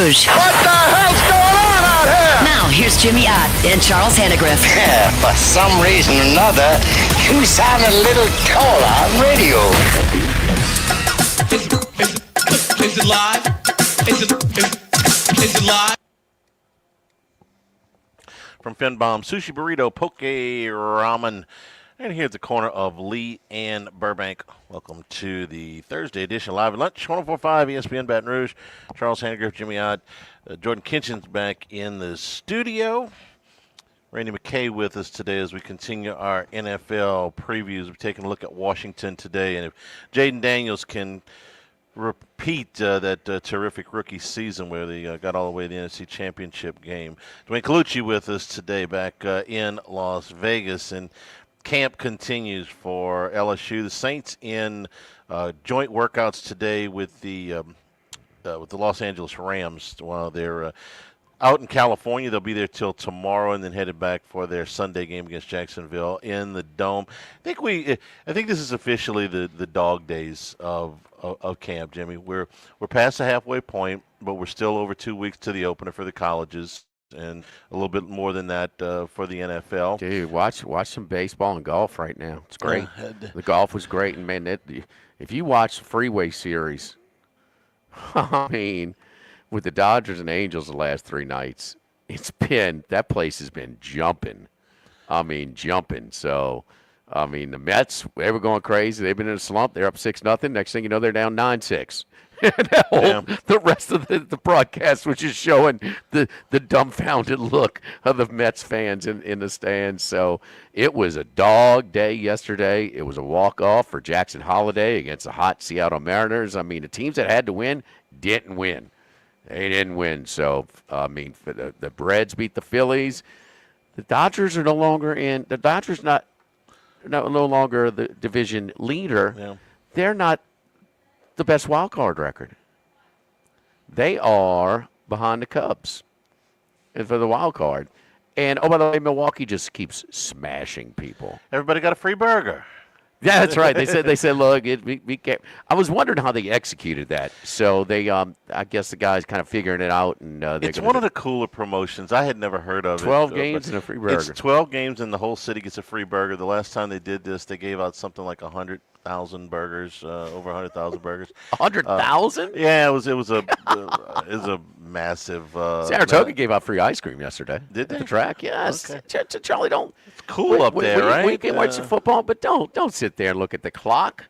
Rouge. What the hell's going on out here? Now, here's Jimmy Ott and Charles Hannegriff. For some reason or another, you sound a little taller on radio. Is it live? Is it live? From Finbomb, sushi burrito, poke ramen, and here at the corner of Lee and Burbank. Welcome to the Thursday edition Live at Lunch, 104.5 ESPN Baton Rouge. Charles Hannegriff, Jimmy Ott, Jordan Kinchin's back in the studio. Randy McKay with us today as we continue our NFL previews. We're taking a look at Washington today, and if Jaden Daniels can repeat that terrific rookie season where they got all the way to the NFC Championship game. Dwayne Colucci with us today back in Las Vegas, and camp continues for LSU. The Saints in joint workouts today with the Los Angeles Rams while they're out in California. They'll be there till tomorrow and then headed back for their Sunday game against Jacksonville in the Dome. I think this is officially the dog days of camp, Jimmy. We're past the halfway point, but we're still over 2 weeks to the opener for the colleges and a little bit more than that for the NFL. Dude, watch some baseball and golf right now. It's great. The golf was great, and man, if you watch the Freeway Series, I mean, with the Dodgers and Angels the last 3 nights, that place has been jumping. I mean, jumping. So, I mean, the Mets, they were going crazy. They've been in a slump. They're up 6-0. Next thing you know, they're down 9-6. The rest of the broadcast was just showing the dumbfounded look of the Mets fans in the stands. So it was a dog day yesterday. It was a walk-off for Jackson Holiday against the hot Seattle Mariners. I mean, the teams that had to win didn't win. They didn't win. So, I mean, the Reds beat the Phillies. The Dodgers are no longer in. The Dodgers no longer the division leader. Yeah. They're not the best wild card record. They are behind the Cubs for the wild card. And, oh, by the way, Milwaukee just keeps smashing people. Everybody got a free burger. Yeah, that's right. They said, look, we can't. I was wondering how they executed that. So they, I guess the guys kind of figuring it out, and it's one of the cooler promotions. I had never heard of 12 it. games and a free burger. It's 12 games and the whole city gets a free burger. The last time they did this, they gave out something like 100,000 burgers, over 100,000 burgers. 100,000? Yeah, it was a massive. Saratoga gave out free ice cream yesterday. Did they? At the track, yes. Okay. Charlie, don't. It's cool up there, right? We can watch the football, but don't sit there and look at the clock.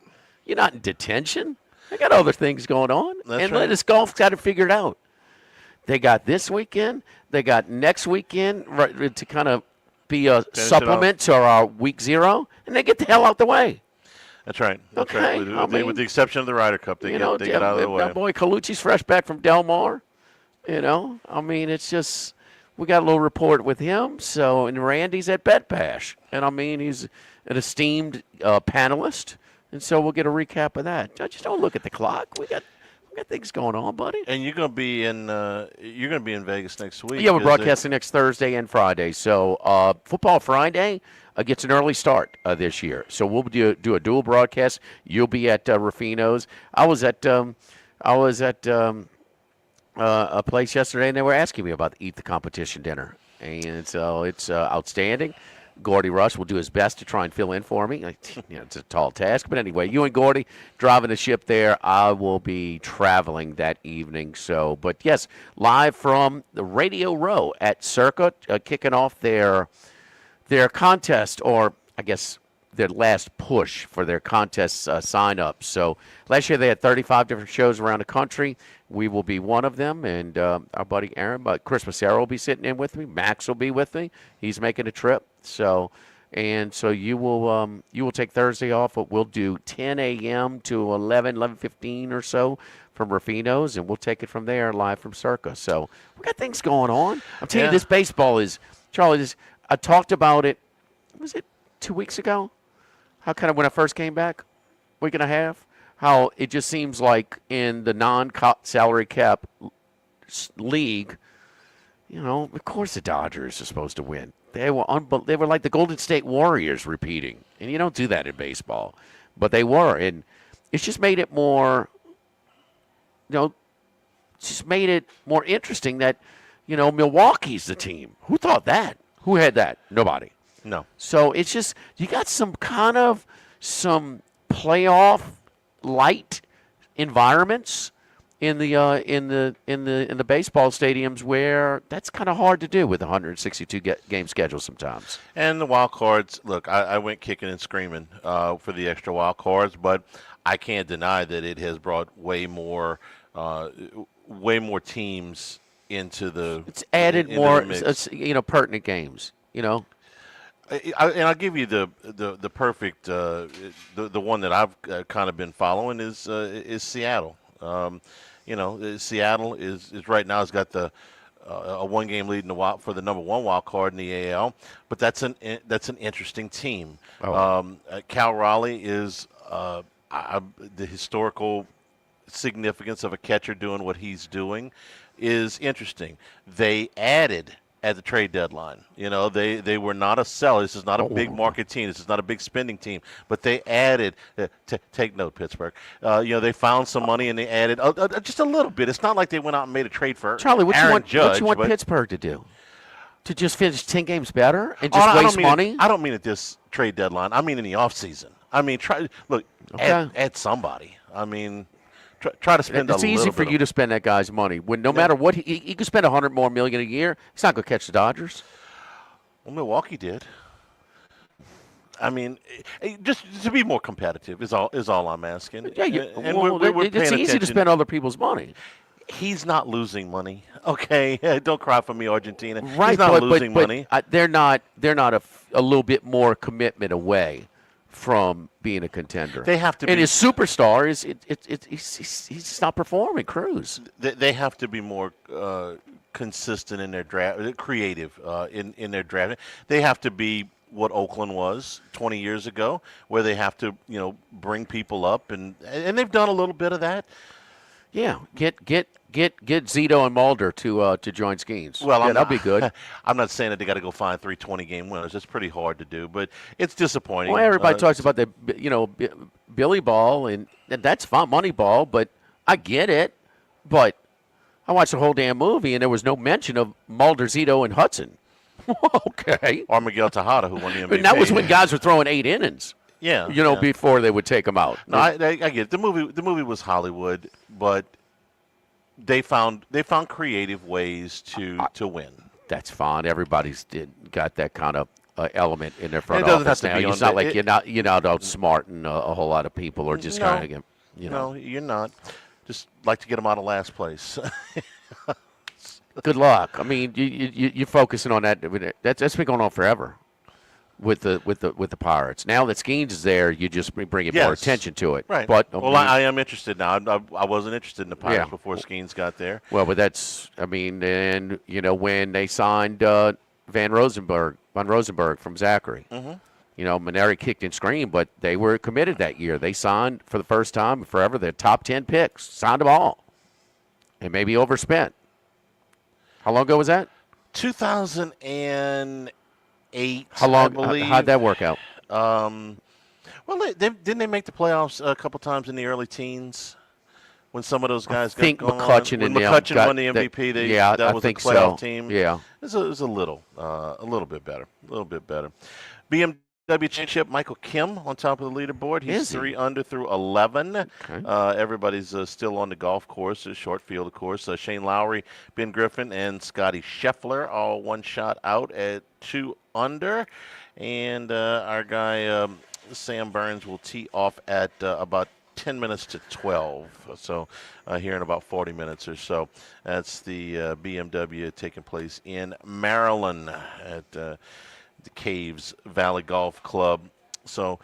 You're not in detention. They got other things going on. That's and right. This golf's got to figure it out. They got this weekend. They got next weekend to kind of be a supplement to our week 0, and they get the hell out the way. That's right. That's Okay. right. With the exception of the Ryder Cup, they get out of the way. My boy Colucci's fresh back from Del Mar. I mean, it's just we got a little report with him. So, and Randy's at Bet Bash, and I mean, he's an esteemed panelist, and so we'll get a recap of that. Just don't look at the clock. We got things going on, buddy. And you're gonna be in Vegas next week. Yeah, we're broadcasting next Thursday and Friday. So, Football Friday gets an early start this year. So we'll do a dual broadcast. You'll be at Ruffino's. I was at a place yesterday, and they were asking me about the Eat the Competition dinner. And so it's outstanding. Gordy Rush will do his best to try and fill in for me. It's a tall task. But anyway, you and Gordy driving the ship there. I will be traveling that evening. So, but yes, live from the Radio Row at Circa, kicking off their contest, or I guess their last push for their contest sign-up. So last year they had 35 different shows around the country. We will be one of them, and our buddy Aaron, Chris Massaro will be sitting in with me. Max will be with me. He's making a trip. So you will take Thursday off, but we'll do 10 a.m. to 11:15 or so from Ruffino's, and we'll take it from there live from Circa. So we got things going on. I'm telling you, this baseball is, Charlie, I talked about it, was it 2 weeks ago? How kind of when I first came back, week and a half, how it just seems like in the non-salary cap league, of course the Dodgers are supposed to win. They were like the Golden State Warriors repeating, and you don't do that in baseball, but they were, and it's just made it more, just made it more interesting that, Milwaukee's the team. Who thought that? Who had that? Nobody. No. So it's just you got some playoff light environments in the baseball stadiums where that's kind of hard to do with a 162 game schedule sometimes. And the wild cards, look, I went kicking and screaming for the extra wild cards, but I can't deny that it has brought way more teams into the. It's added into more, the mix. Pertinent games. And I'll give you the perfect the one that I've kind of been following is Seattle. Seattle is right now has got the a 1-game lead for the number 1 wild card in the AL, but that's an interesting team. Oh. Cal Raleigh is the historical significance of a catcher doing what he's doing is interesting. They added at the trade deadline. They were not a seller. This is not a big market team. This is not a big spending team. But they added, take note, Pittsburgh. They found some money and they added just a little bit. It's not like they went out and made a trade for Charlie, what Aaron Judge. You want Pittsburgh to do? To just finish 10 games better and just waste money? I don't mean at this trade deadline. I mean in the offseason. I mean, add somebody. I mean, try to spend a little bit. It's easy for you to spend that guy's money when no matter what he could spend $100 more million a year. He's not going to catch the Dodgers. Well, Milwaukee did. I mean, just to be more competitive is all I'm asking. Yeah, it's easy to spend other people's money. He's not losing money. Okay, don't cry for me, Argentina. Right, he's not losing money. They're not a little bit more commitment away from being a contender. They have to, and his superstar he's just not performing. Cruz. They have to be more consistent in their draft, creative in their draft. They have to be what Oakland was 20 years ago, where they have to bring people up, and they've done a little bit of that. Yeah, get Zito and Mulder to join Skeens. Well, that'll be good. I'm not saying that they got to go find 3 20-game winners. It's pretty hard to do, but it's disappointing. Well, everybody talks about the Billy Ball, and that's fine, money ball, but I get it. But I watched the whole damn movie, and there was no mention of Mulder, Zito, and Hudson. Okay. Or Miguel Tejada, who won the MVP. And that was when guys were throwing 8 innings. Yeah, before they would take them out. No, I get it. The movie was Hollywood, but they found creative ways to win. That's fine. Everybody's got that kind of element in their front it doesn't office have to now. be It's not like you're not outsmarting a whole lot of people or just kind of get. No, you're not. Just like to get them out of last place. Good luck. I mean, you're focusing on that. That's been going on forever. With the Pirates. Now that Skeens is there, you just bring more attention to it. Right. But I am interested now. I wasn't interested in the Pirates before Skeens got there. Well, but that's and when they signed Van Rosenberg from Zachary. Mm-hmm. Maneri kicked and screamed, but they were committed that year. They signed for the first time forever their top 10 picks. Signed them all, and maybe overspent. How long ago was that? 2008. How long? I believe. How'd that work out? Well, didn't they make the playoffs a couple times in the early teens when some of those guys got going? McCutchen when McCutchen won the MVP, that was a playoff team. Yeah, it was a little bit better. BMW Championship, Michael Kim on top of the leaderboard. He's 3 under through 11. Okay. Everybody's still on the golf course, a short field, of course. Shane Lowry, Ben Griffin, and Scotty Scheffler all 1 shot out at 2 under. And our guy Sam Burns will tee off at about 10 minutes to 12. So here in about 40 minutes or so. That's the BMW taking place in Maryland at the Caves Valley Golf Club. So,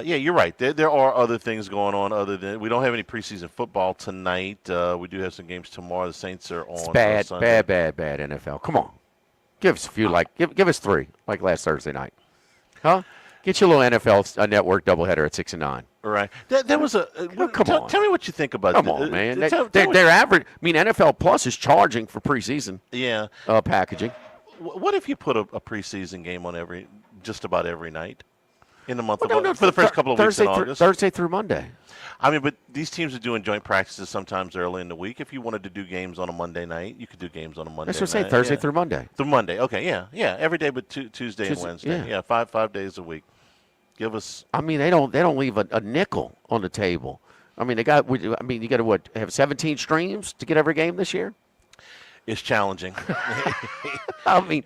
you're right. There are other things going on other than we don't have any preseason football tonight. We do have some games tomorrow. The Saints are on. It's Sunday. bad NFL. Come on, give us a few. Give us 3 like last Thursday night, huh? Get your little NFL network doubleheader at 6 and 9. Right. There was a. Come on. Tell me what you think about. Come on, man. They're average. I mean, NFL Plus is charging for preseason. Yeah. Packaging. What if you put a preseason game on just about every night? in the month Well, of no, for the first couple of weeks in August. Thursday through Monday. I mean, but these teams are doing joint practices sometimes early in the week. If you wanted to do games on a Monday night, you could do games on a Monday night. That's what I'm saying, Thursday through Monday. Through Monday, okay, yeah. Every day but Tuesday and Wednesday. Yeah. Five days a week. Give us. I mean, they don't leave a nickel on the table. I mean, you got to have 17 streams to get every game this year? It's challenging. I mean,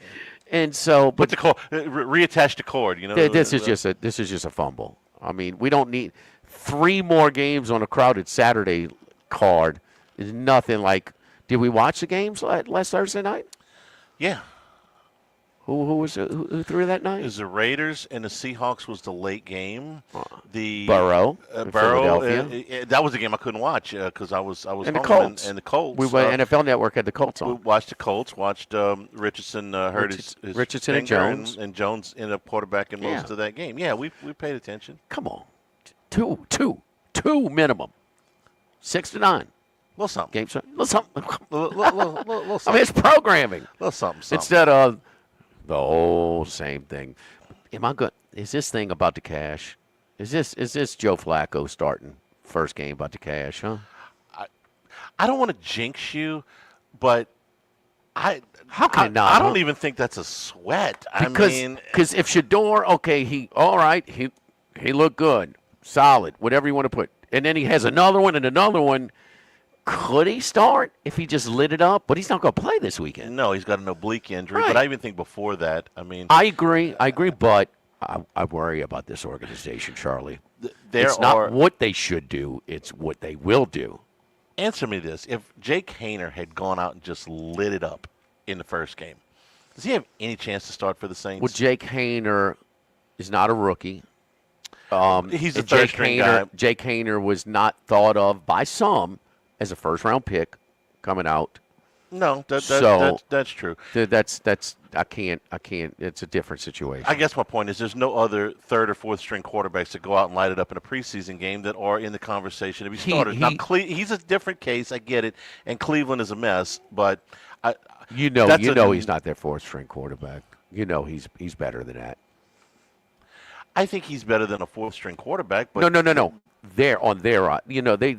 and so Put the cord, reattach the cord. This is just a fumble. I mean, we don't need 3 more games on a crowded Saturday card. Is nothing like. Did we watch the games last Thursday night? Yeah. Who threw that night? It was the Raiders and the Seahawks was the late game. The Burrow, Philadelphia. That was the game I couldn't watch because I was and home. the Colts. And the Colts. NFL Network had the Colts on. We watched the Colts. Watched Richardson hurt his Richardson and finger, Jones. And Jones ended up quarterbacking most of that game. Yeah, we paid attention. Come on, two minimum, 6 to 9. Little something. Game little something. Little something. I mean, it's programming. Little something. Instead of the whole same thing. Am I good? Is this thing about to cash? Is this Joe Flacco starting first game about to cash? Huh? I don't want to jinx you, but How can it not? I don't even think that's a sweat. Because if Shador, okay, he looked good, solid, whatever you want to put, and then he has another one and another one. Could he start if he just lit it up? But he's not going to play this weekend. No, he's got an oblique injury. Right. But I even think before that, I agree, but I worry about this organization, Charlie. It's not what they should do; it's what they will do. Answer me this: if Jake Haener had gone out and just lit it up in the first game, does he have any chance to start for the Saints? Well, Jake Haener is not a rookie. He's a third-string guy. Jake Haener was not thought of by some as a first-round pick coming out. No, that's true. I can't. It's a different situation. I guess my point is there's no other third or fourth string quarterbacks that go out and light it up in a preseason game that are in the conversation to be starters. Now, he's a different case. I get it, and Cleveland is a mess, but he's not their fourth string quarterback. He's better than that. I think he's better than a fourth string quarterback. But No. They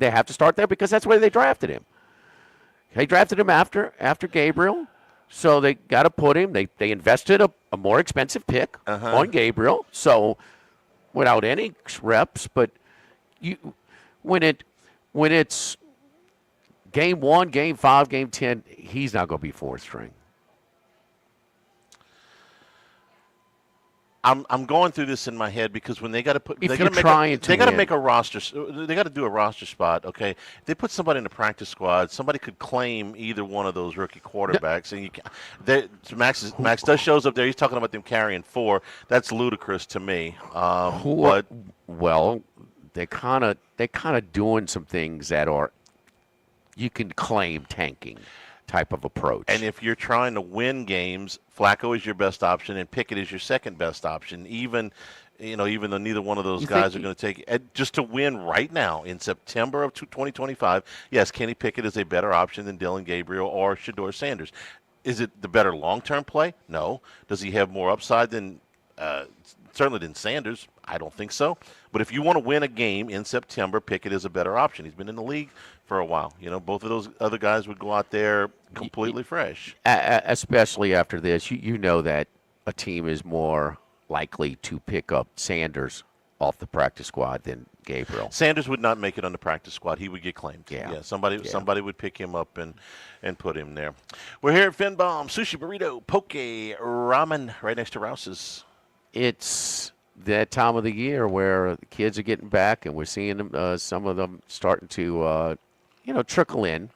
have to start there because that's where they drafted him. They drafted him after Gabriel, so they got to put him. They invested a more expensive pick on Gabriel, so without any reps. But when it's game 1, game 5, game 10, he's not going to be fourth string. I'm going through this in my head because when they got to make a roster. They got to do a roster spot. Okay, if they put somebody in the practice squad. Somebody could claim either one of those rookie quarterbacks, and Max does shows up there. He's talking about them carrying 4. That's ludicrous to me. But they're kind of doing some things that are you can claim tanking type of approach. And if you're trying to win games, Flacco is your best option, and Pickett is your second best option. Even though neither one of those guys are going to take it, just to win right now in September of 2025. Yes, Kenny Pickett is a better option than Dylan Gabriel or Shador Sanders. Is it the better long-term play? No. Does he have more upside than certainly than Sanders? I don't think so. But if you want to win a game in September, Pickett is a better option. He's been in the league for a while. Both of those other guys would go out there completely fresh. Especially after this, you know that a team is more likely to pick up Sanders off the practice squad than Gabriel. Sanders would not make it on the practice squad. He would get claimed. Yeah. Somebody would pick him up and put him there. We're here at Finbomb, sushi, burrito, poke, ramen, right next to Rouse's. It's that time of the year where the kids are getting back, and we're seeing them, some of them starting to, trickle in.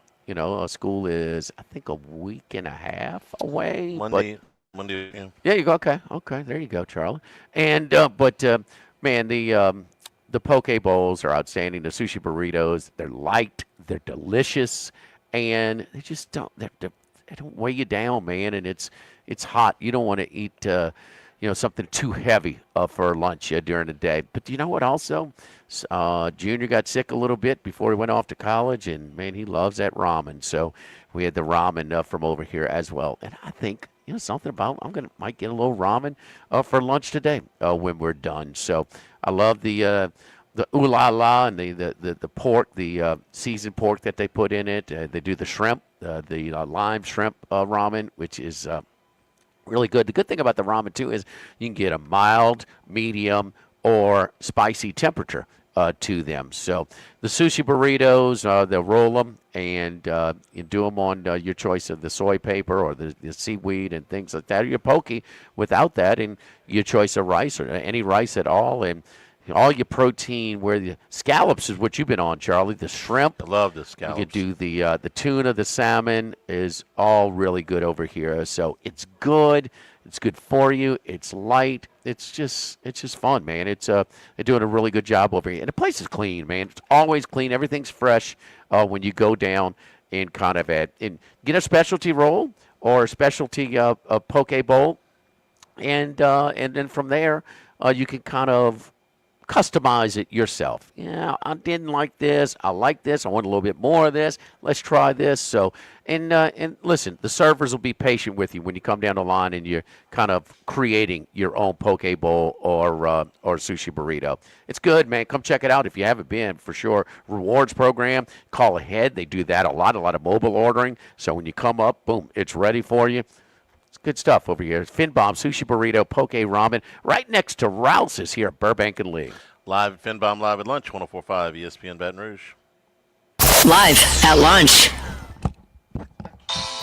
School is, I think, a week and a half away. Monday. Yeah, you go. Okay, there you go, Charlie. And man, the poke bowls are outstanding. The sushi burritos, they're light, they're delicious, and they just don't weigh you down, man. And it's hot. You don't want to eat something too heavy for lunch during the day. But you know what? Also, Junior got sick a little bit before he went off to college, and man, he loves that ramen. So we had the ramen from over here as well. And I think something about might get a little ramen for lunch today when we're done. So I love the ooh la la and the pork, the seasoned pork that they put in it. They do the shrimp, the lime shrimp ramen, which is really good. The good thing about the ramen too is you can get a mild, medium, or spicy temperature to them. So the sushi burritos, they'll roll them and you do them on your choice of the soy paper or the seaweed and things like that. Or your poke without that, and your choice of rice or any rice at all, and all your protein. Where the scallops is what you've been on, Charlie. The shrimp. I love the scallops. You could do the tuna, the salmon is all really good over here. So it's good. It's good for you. It's light. It's just fun, man. They're doing a really good job over here. And the place is clean, man. It's always clean. Everything's fresh when you go down and kind of and get a specialty roll or a specialty poke bowl, and then from there you can kind of customize it yourself. Yeah, I didn't like this. I like this. I want a little bit more of this. Let's try this. So, and listen, the servers will be patient with you when you come down the line and you're kind of creating your own poke bowl or sushi burrito. It's good, man. Come check it out if you haven't been, for sure. Rewards program, call ahead. They do that a lot of mobile ordering. So when you come up, boom, it's ready for you. It's good stuff over here. Finbomb, sushi burrito, poke ramen, right next to Rouse's here at Burbank and Lee. Live at Finbomb, live at lunch, 104.5 ESPN Baton Rouge. Live at lunch.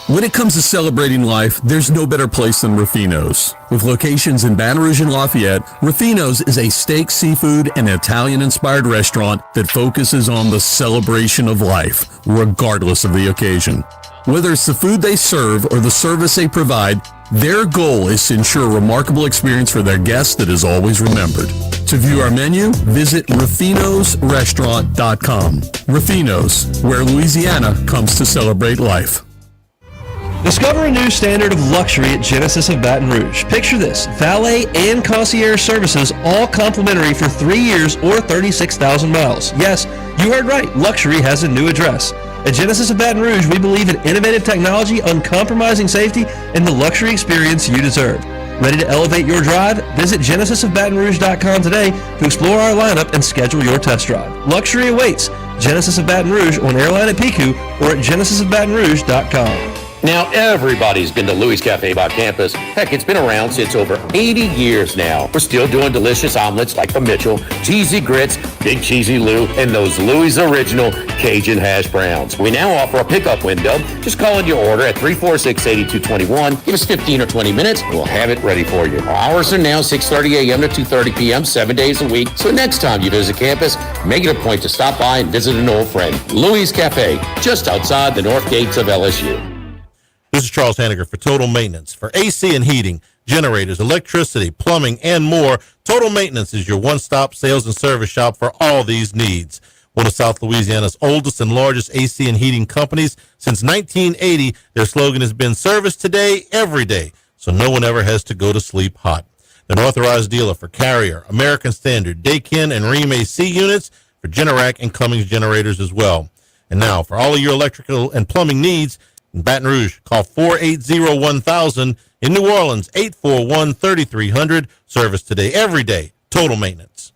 When it comes to celebrating life, there's no better place than Ruffino's. With locations in Baton Rouge and Lafayette, Ruffino's is a steak, seafood, and Italian-inspired restaurant that focuses on the celebration of life, regardless of the occasion. Whether it's the food they serve or the service they provide, their goal is to ensure a remarkable experience for their guests that is always remembered. To view our menu, visit ruffinosrestaurant.com. Ruffino's, where Louisiana comes to celebrate life. Discover a new standard of luxury at Genesis of Baton Rouge. Picture this: valet and concierge services, all complimentary for 3 years or 36,000 miles. Yes, you heard right. Luxury has a new address. At Genesis of Baton Rouge, we believe in innovative technology, uncompromising safety, and the luxury experience you deserve. Ready to elevate your drive? Visit genesisofbatonrouge.com today to explore our lineup and schedule your test drive. Luxury awaits. Genesis of Baton Rouge on Airline at Pico or at genesisofbatonrouge.com. Now, everybody's been to Louis Cafe by campus. Heck, it's been around since over 80 years now. We're still doing delicious omelets like the Mitchell, cheesy grits, Big Cheesy Lou, and those Louis' original Cajun hash browns. We now offer a pickup window. Just call in your order at 346-8221. Give us 15 or 20 minutes, and we'll have it ready for you. Our hours are now 6:30 a.m. to 2:30 p.m., 7 days a week. So next time you visit campus, make it a point to stop by and visit an old friend. Louis Cafe, just outside the north gates of LSU. This is Charles Hanniger for Total Maintenance. For AC and heating, generators, electricity, plumbing, and more, Total Maintenance is your one-stop sales and service shop for all these needs. One of South Louisiana's oldest and largest AC and heating companies. Since 1980, their slogan has been service today, every day, so no one ever has to go to sleep hot. They're an authorized dealer for Carrier, American Standard, Daikin, and Rheem AC units, for Generac and Cummins generators as well. And now, for all of your electrical and plumbing needs, in Baton Rouge, call 480-1000. In New Orleans, 841-3300. Service today, every day. Total Maintenance.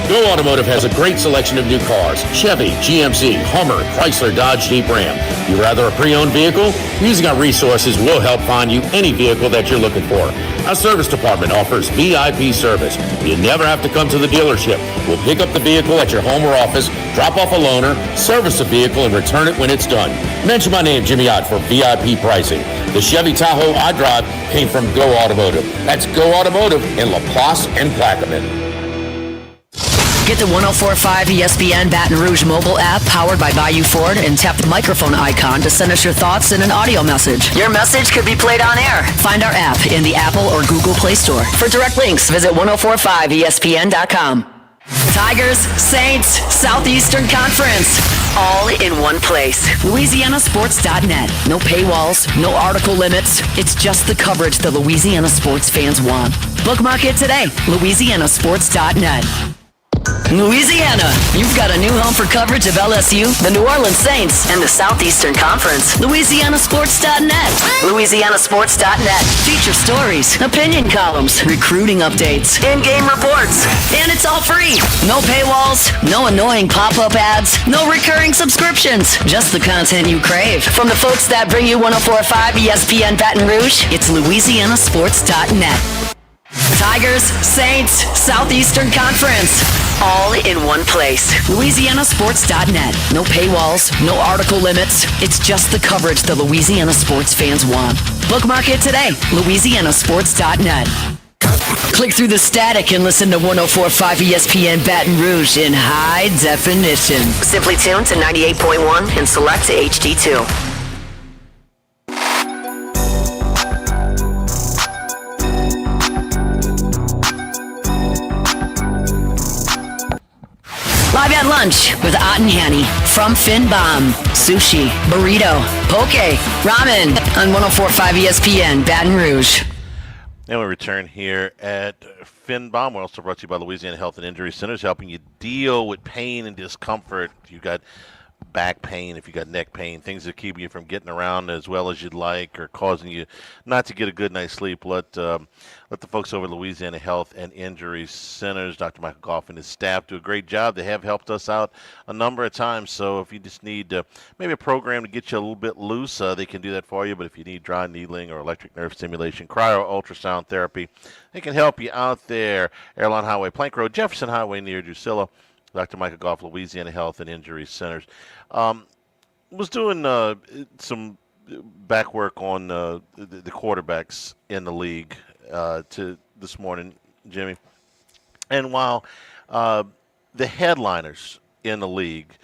Go Automotive has a great selection of new cars: Chevy, GMC, Hummer, Chrysler, Dodge, Jeep, Ram. You rather a pre-owned vehicle? Using our resources, we'll help find you any vehicle that you're looking for. Our service department offers VIP service. You never have to come to the dealership. We'll pick up the vehicle at your home or office, drop off a loaner, service the vehicle, and return it when it's done. Mention my name, Jimmy Ott, for VIP pricing. The Chevy Tahoe I drive came from Go Automotive. That's Go Automotive in LaPlace and Plaquemine. Get the 104.5 ESPN Baton Rouge mobile app powered by Bayou Ford and tap the microphone icon to send us your thoughts in an audio message. Your message could be played on air. Find our app in the Apple or Google Play Store. For direct links, visit 1045ESPN.com. Tigers, Saints, Southeastern Conference, all in one place. LouisianaSports.net. No paywalls, no article limits. It's just the coverage the Louisiana sports fans want. Bookmark it today. LouisianaSports.net. Louisiana, you've got a new home for coverage of LSU, the New Orleans Saints, and the Southeastern Conference. LouisianaSports.net. LouisianaSports.net. Feature stories, opinion columns, recruiting updates, in-game reports. And it's all free. No paywalls, no annoying pop-up ads, no recurring subscriptions. Just the content you crave. From the folks that bring you 104.5 ESPN Baton Rouge, it's LouisianaSports.net. Tigers, Saints, Southeastern Conference. All in one place. LouisianaSports.net. No paywalls, no article limits. It's just the coverage the Louisiana sports fans want. Bookmark it today. LouisianaSports.net. Click through the static and listen to 104.5 ESPN Baton Rouge in high definition. Simply tune to 98.1 and select to HD2. Live at lunch with Ott and Hanny from Finbomb, sushi, burrito, poke, ramen on 104.5 ESPN Baton Rouge. And we return here at Finbomb. We're also brought to you by Louisiana Health and Injury Centers, helping you deal with pain and discomfort. If you've got back pain, if you got neck pain, things that keep you from getting around as well as you'd like or causing you not to get a good night's sleep, let the folks over at Louisiana Health and Injury Centers, Dr. Michael Goff and his staff, do a great job. They have helped us out a number of times. So if you just need maybe a program to get you a little bit loose, they can do that for you. But if you need dry needling or electric nerve stimulation, cryo ultrasound therapy, they can help you out there. Airline Highway, Plank Road, Jefferson Highway near Drusilla. Dr. Michael Goff, Louisiana Health and Injury Centers. Was doing some back work on the quarterbacks in the league to this morning, Jimmy. And while the headliners in the league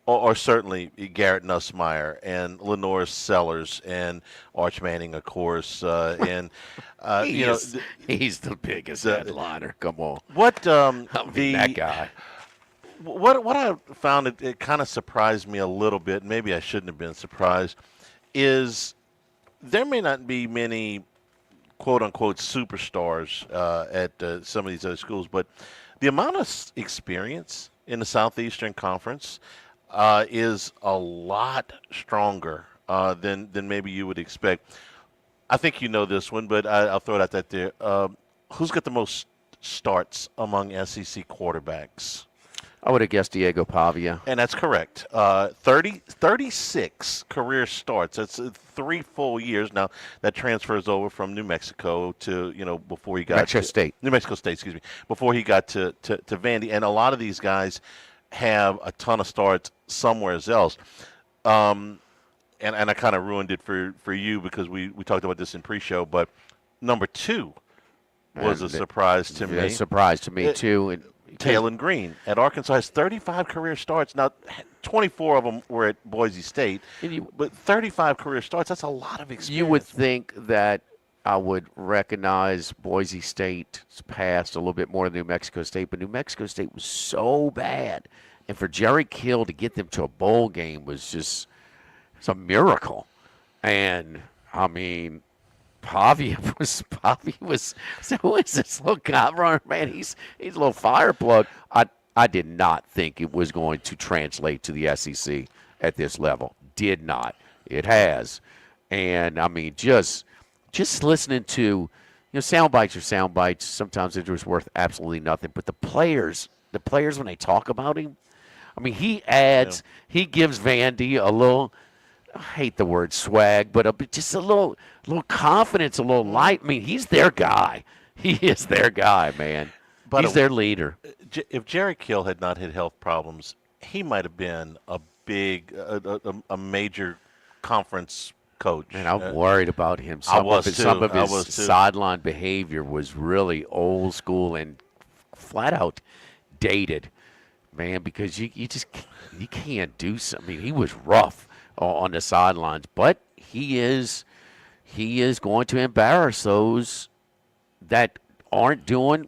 are certainly Garrett Nussmeier and Lenore Sellers and Arch Manning, of course, and he's the biggest headliner. Come on, that guy. What I found it kind of surprised me a little bit. Maybe I shouldn't have been surprised. Is there may not be many quote unquote superstars at some of these other schools, but the amount of experience in the Southeastern Conference is a lot stronger than maybe you would expect. I think you know this one, but I'll throw it out there. Who's got the most starts among SEC quarterbacks? I would have guessed Diego Pavia. And that's correct. 36 career starts. That's 3 full years. Now, that transfers over from New Mexico to, before he got New Mexico State, excuse me, before he got to Vandy. And a lot of these guys have a ton of starts somewhere else. And I kind of ruined it for you because we talked about this in pre-show. But number 2 was a surprise to me. A surprise to me, too. And Talon Green at Arkansas has 35 career starts. Now, 24 of them were at Boise State, but 35 career starts, that's a lot of experience. You would think that I would recognize Boise State's past a little bit more than New Mexico State, but New Mexico State was so bad. And for Jerry Kill to get them to a bowl game was just a miracle. And, I mean, Pavia was so who is this little guy runner? Man, he's a little fire plug. I did not think it was going to translate to the SEC at this level. Did not. It has. And I mean just listening to sound bites are sound bites. Sometimes they're just worth absolutely nothing. But the players when they talk about him, I mean he gives Vandy a little, I hate the word swag, but just a little confidence, a little light. I mean, he's their guy. He is their guy, man. But he's their leader. If Jerry Kill had not had health problems, he might have been a a major conference coach. And I'm worried about him. Some of his sideline behavior was really old school and flat out dated, man, because you can't do something. I mean, he was rough on the sidelines, but he is going to embarrass those that aren't doing,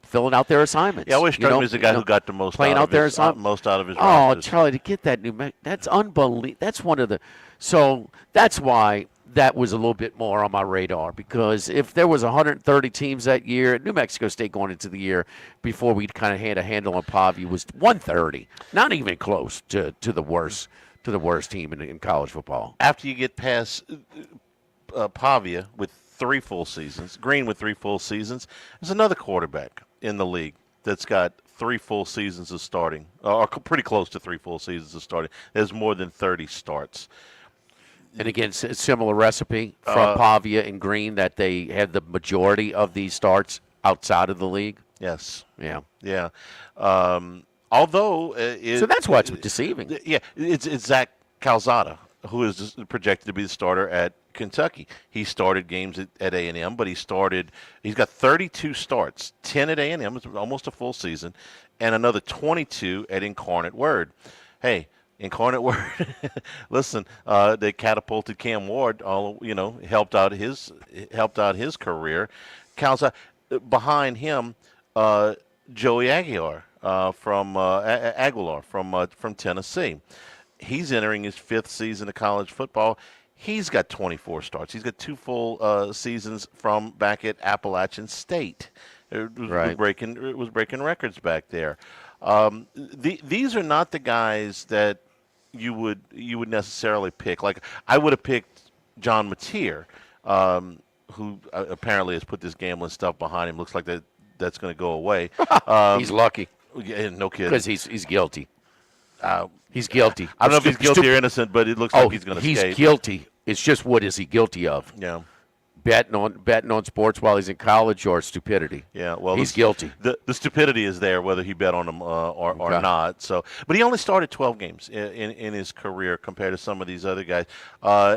filling out their assignments. Yeah, I always struck me as the guy who got the most playing out their assignment. Most out of his Oh, rosters. Charlie, to get that that's unbelievable. That's one of the. So that's why that was a little bit more on my radar, because if there was 130 teams that year, New Mexico State going into the year before we kind of had a handle on Pavia was 130, not even close to the worst team in college football. After you get past Pavia with 3 full seasons, Green with 3 full seasons, there's another quarterback in the league that's got 3 full seasons of starting, or pretty close to 3 full seasons of starting. There's more than 30 starts. And again, similar recipe from Pavia and Green, that they had the majority of these starts outside of the league. Yes. Yeah. Yeah. Although so that's what's deceiving. Yeah, it's Zach Calzada, who is projected to be the starter at Kentucky. He started games at A&M, but he's got 32 starts, 10 at A&M, it's almost a full season, and another 22 at Incarnate Word. Hey, Incarnate Word, listen, they catapulted Cam Ward, helped out his career. Calzada, behind him, Joey Aguilar from Tennessee. He's entering his 5th season of college football. He's got 24 starts. He's got 2 full seasons from back at Appalachian State. It was breaking records back there. These are not the guys that you would necessarily pick. Like, I would have picked John Mateer, who apparently has put this gambling stuff behind him. Looks like that's going to go away. He's lucky. Yeah, no kidding. Because he's guilty. He's guilty. I don't know if he's guilty or innocent, but it looks like he's going to escape. He's guilty. It's just, what is he guilty of? Yeah. Betting on sports while he's in college, or stupidity? Yeah, well, he's guilty. The stupidity is there, whether he bet on them or not. So, but he only started 12 games in his career compared to some of these other guys.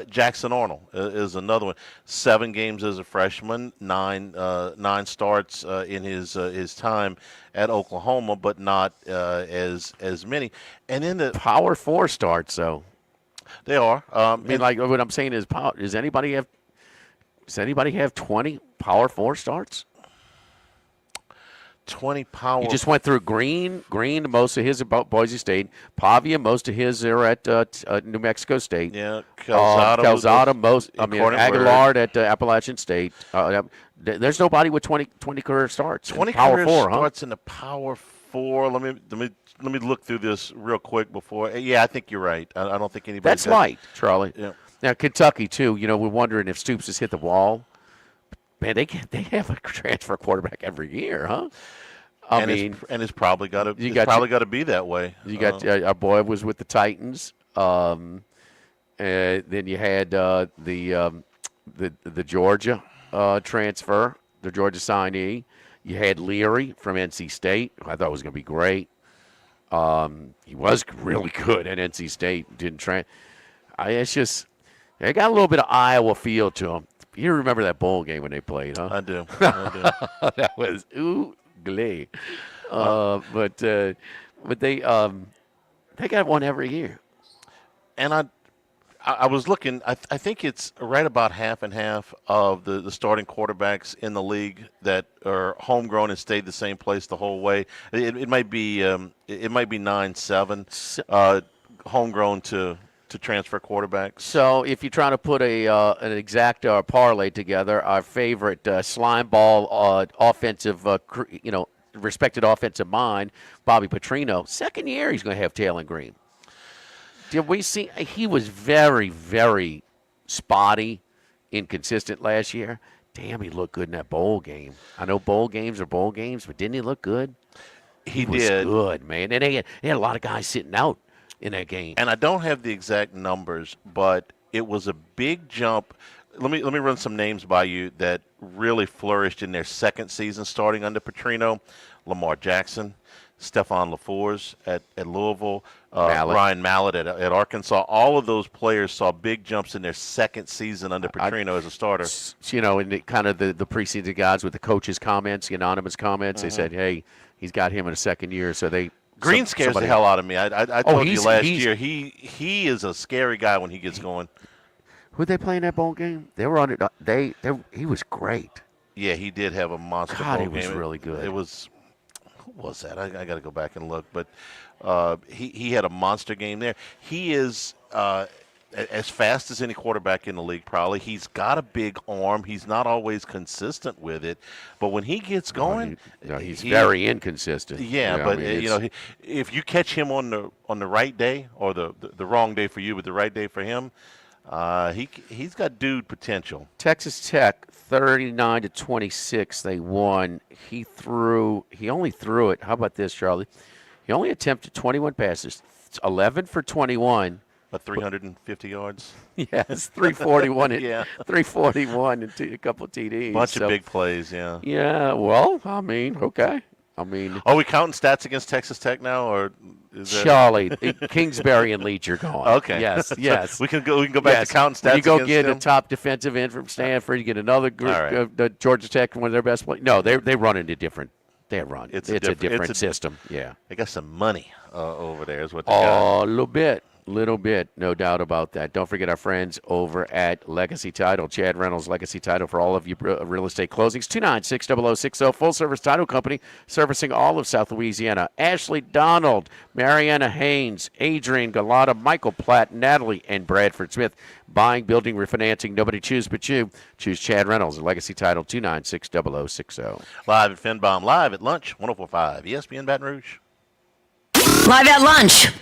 Jackson Arnold is another one. 7 games as a freshman, 9 starts in his time at Oklahoma, but not as many. And then the Power 4 starts, though. They are. Like what I'm saying is, does anybody have 20 Power 4 starts? 20 Power. You just went through Green, most of his at Boise State. Pavia, most of his are at New Mexico State. Yeah, Calzada, Aguilar Word. at Appalachian State. There's nobody with 20 career starts. 20 Power career 4, starts in the Power 4. Let me look through this real quick before. Yeah, I think you're right. I don't think anybody. That's light, Charlie. Yeah. Now Kentucky too. We're wondering if Stoops has hit the wall. Man, they have a transfer quarterback every year, huh? It's probably got to be that way. You got our boy was with the Titans. Then you had the Georgia transfer, the Georgia signee. You had Leary from NC State, who I thought was going to be great. He was really good at NC State. It's just, they got a little bit of Iowa feel to him. You remember that bowl game when they played, huh? I do. That was ugly. But they got one every year. And I was looking. I think it's right about half and half of the starting quarterbacks in the league that are homegrown and stayed the same place the whole way. It might be 9-7 homegrown to transfer quarterbacks. So if you're trying to put an exact parlay together, our favorite slime ball offensive, respected offensive mind, Bobby Petrino, second year he's going to have Taylor Green. Did we see? He was very, very spotty, inconsistent last year. Damn, he looked good in that bowl game. I know bowl games are bowl games, but didn't he look good? He was did. Good, man. And they had a lot of guys sitting out in that game. And I don't have the exact numbers, but it was a big jump. Let me run some names by you that really flourished in their second season starting under Petrino. Lamar Jackson, Stephon LaFours at Louisville, Ryan Mallett at Arkansas. All of those players saw big jumps in their second season under Petrino as a starter. In the preseason guys with the coaches' comments, the anonymous comments, they said, hey, he's got him in a second year. So Green scares the hell out of me. I told you last year, he is a scary guy when he gets going. Who'd they play in that bowl game? They were on it. He was great. Yeah, he did have a monster bowl game. He was really good. It was. Who was that? I got to go back and look. But he had a monster game there. He is, as fast as any quarterback in the league, probably. He's got a big arm. He's not always consistent with it, but when he gets going, he's very inconsistent. Yeah, but if you catch him on the right day, or the wrong day for you, but the right day for him, he's got dude potential. Texas Tech 39-26. They won. He only threw it. How about this, Charlie? He only attempted 21 passes, 11 for 21. But 350 yards. Yes, 341. Yeah, 341 and a couple of TDs. Bunch of big plays. Yeah. Yeah. Well, I mean, okay. Are we counting stats against Texas Tech now, or is that... Charlie, Kingsbury and Leach are gone? Okay. Yes. We can go back to counting stats. You go against get them? a top defensive end from Stanford. You get another group. The Georgia Tech, one of their best players. No, they run into different. They run. It's a different system. Yeah. They got some money over there, is what they A got. little bit, no doubt about that. Don't forget our friends over at Legacy Title. Chad Reynolds, Legacy Title for all of you real estate closings. 296-0060, full-service title company servicing all of South Louisiana. Ashley Donald, Mariana Haynes, Adrian Galata, Michael Platt, Natalie, and Bradford Smith. Buying, building, refinancing. Nobody choose but you. Choose Chad Reynolds, Legacy Title, 296-0060. Live at Finbomb, live at lunch, 104.5 ESPN Baton Rouge. Live at lunch.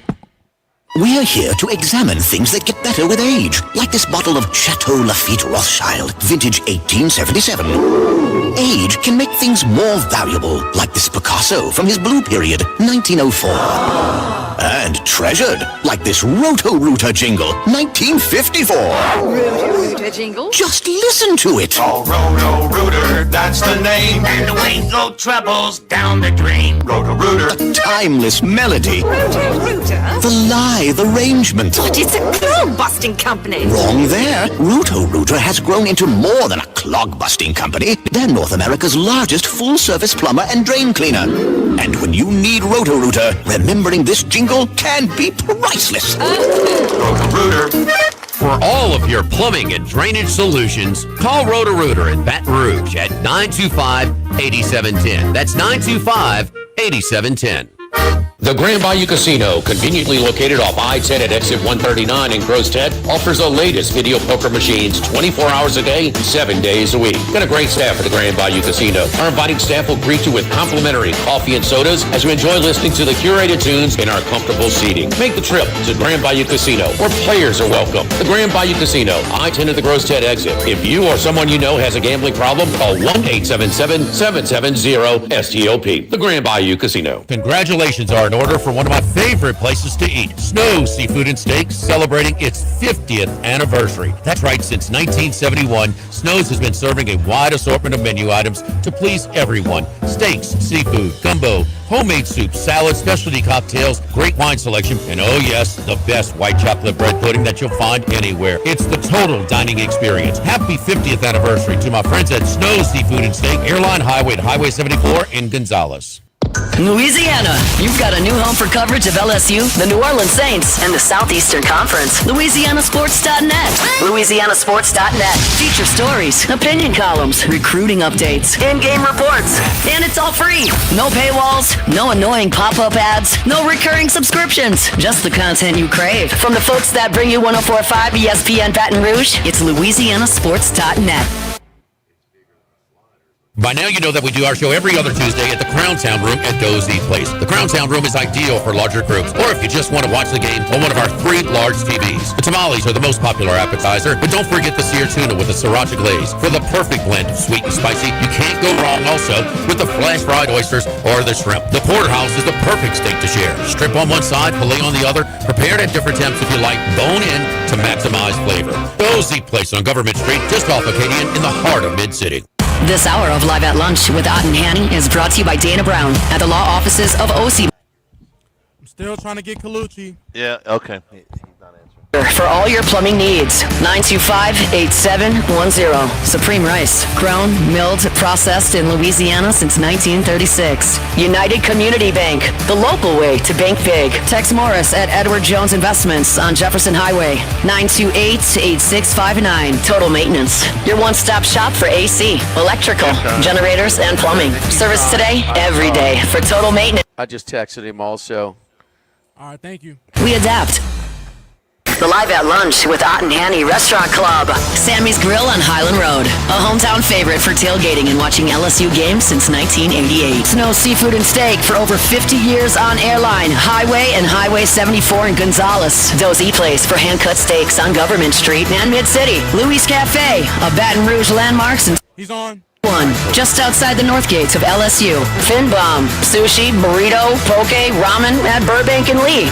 We're here to examine things that get better with age, like this bottle of Chateau Lafite Rothschild, vintage 1877. Age can make things more valuable, like this Picasso from his blue period, 1904. And treasured, like this Roto-Rooter jingle, 1954. Roto-Rooter jingle? Just listen to it. Oh, Roto-Rooter, that's the name. And the ain't no troubles down the drain. Roto-Rooter. A timeless melody. Roto-Rooter? The lithe arrangement. But it's a clog-busting company. Wrong there. Roto-Rooter has grown into more than a clog-busting company. They're North America's largest full-service plumber and drain cleaner. And when you need Roto-Rooter, remembering this jingle can be priceless. Roto-Rooter. For all of your plumbing and drainage solutions, call Roto-Rooter in Baton Rouge at 925-8710. That's 925-8710. The Grand Bayou Casino, conveniently located off I-10 at exit 139 in Gross-Ted, offers the latest video poker machines 24 hours a day, 7 days a week. Got a great staff at the Grand Bayou Casino. Our inviting staff will greet you with complimentary coffee and sodas as you enjoy listening to the curated tunes in our comfortable seating. Make the trip to Grand Bayou Casino, where players are welcome. The Grand Bayou Casino, I-10 at the Gross-Ted exit. If you or someone you know has a gambling problem, call 1-877-770-STOP. The Grand Bayou Casino. Congratulations are in order for one of my favorite places to eat, Snow's Seafood and Steaks, celebrating its 50th anniversary. That's right, since 1971, Snow's has been serving a wide assortment of menu items to please everyone. Steaks, seafood, gumbo, homemade soups, salads, specialty cocktails, great wine selection, and oh yes, the best white chocolate bread pudding that you'll find anywhere. It's the total dining experience. Happy 50th anniversary to my friends at Snow's Seafood and Steak, Airline Highway at Highway 74 in Gonzales. Louisiana, you've got a new home for coverage of LSU, the New Orleans Saints, and the Southeastern Conference. LouisianaSports.net. LouisianaSports.net. Feature stories, opinion columns, recruiting updates, in-game reports, and it's all free. No paywalls, no annoying pop-up ads, no recurring subscriptions, just the content you crave. From the folks that bring you 104.5 ESPN Baton Rouge, it's LouisianaSports.net. By now, you know that we do our show every other Tuesday at the Crown Sound Room at Doe's Eat Place. The Crown Sound Room is ideal for larger groups, or if you just want to watch the game on one of our 3 large TVs. The tamales are the most popular appetizer, but don't forget the seared tuna with the sriracha glaze. For the perfect blend of sweet and spicy, you can't go wrong also with the flash-fried oysters or the shrimp. The porterhouse is the perfect steak to share. Strip on one side, filet on the other, prepared at different temps if you like, bone in to maximize flavor. Doe's Eat Place on Government Street, just off Acadian in the heart of Mid-City. This hour of Live at Lunch with Ott and Hanny is brought to you by Dana Brown at the law offices of OC. I'm still trying to get Colucci. Yeah, okay. He's not answering. For all your plumbing needs, 925-8710. Supreme Rice, grown, milled, processed in Louisiana since 1936. United Community Bank, the local way to bank big. Tex Morris at Edward Jones Investments on Jefferson Highway, 928-8659. Total Maintenance, your one-stop shop for AC, electrical, generators, and plumbing. Service today, every day for Total Maintenance. I just texted him also. All right, thank you. We adapt. The Live at Lunch with Ott and Annie Restaurant Club. Sammy's Grill on Highland Road. A hometown favorite for tailgating and watching LSU games since 1988. Snow Seafood and Steak for over 50 years on Airline, Highway, and Highway 74 in Gonzales. Dozy Place for hand-cut steaks on Government Street and Mid-City. Louis Cafe, a Baton Rouge landmark since He's on. just outside the north gates of LSU. Finbomb, sushi, burrito, poke, ramen at Burbank and Lee.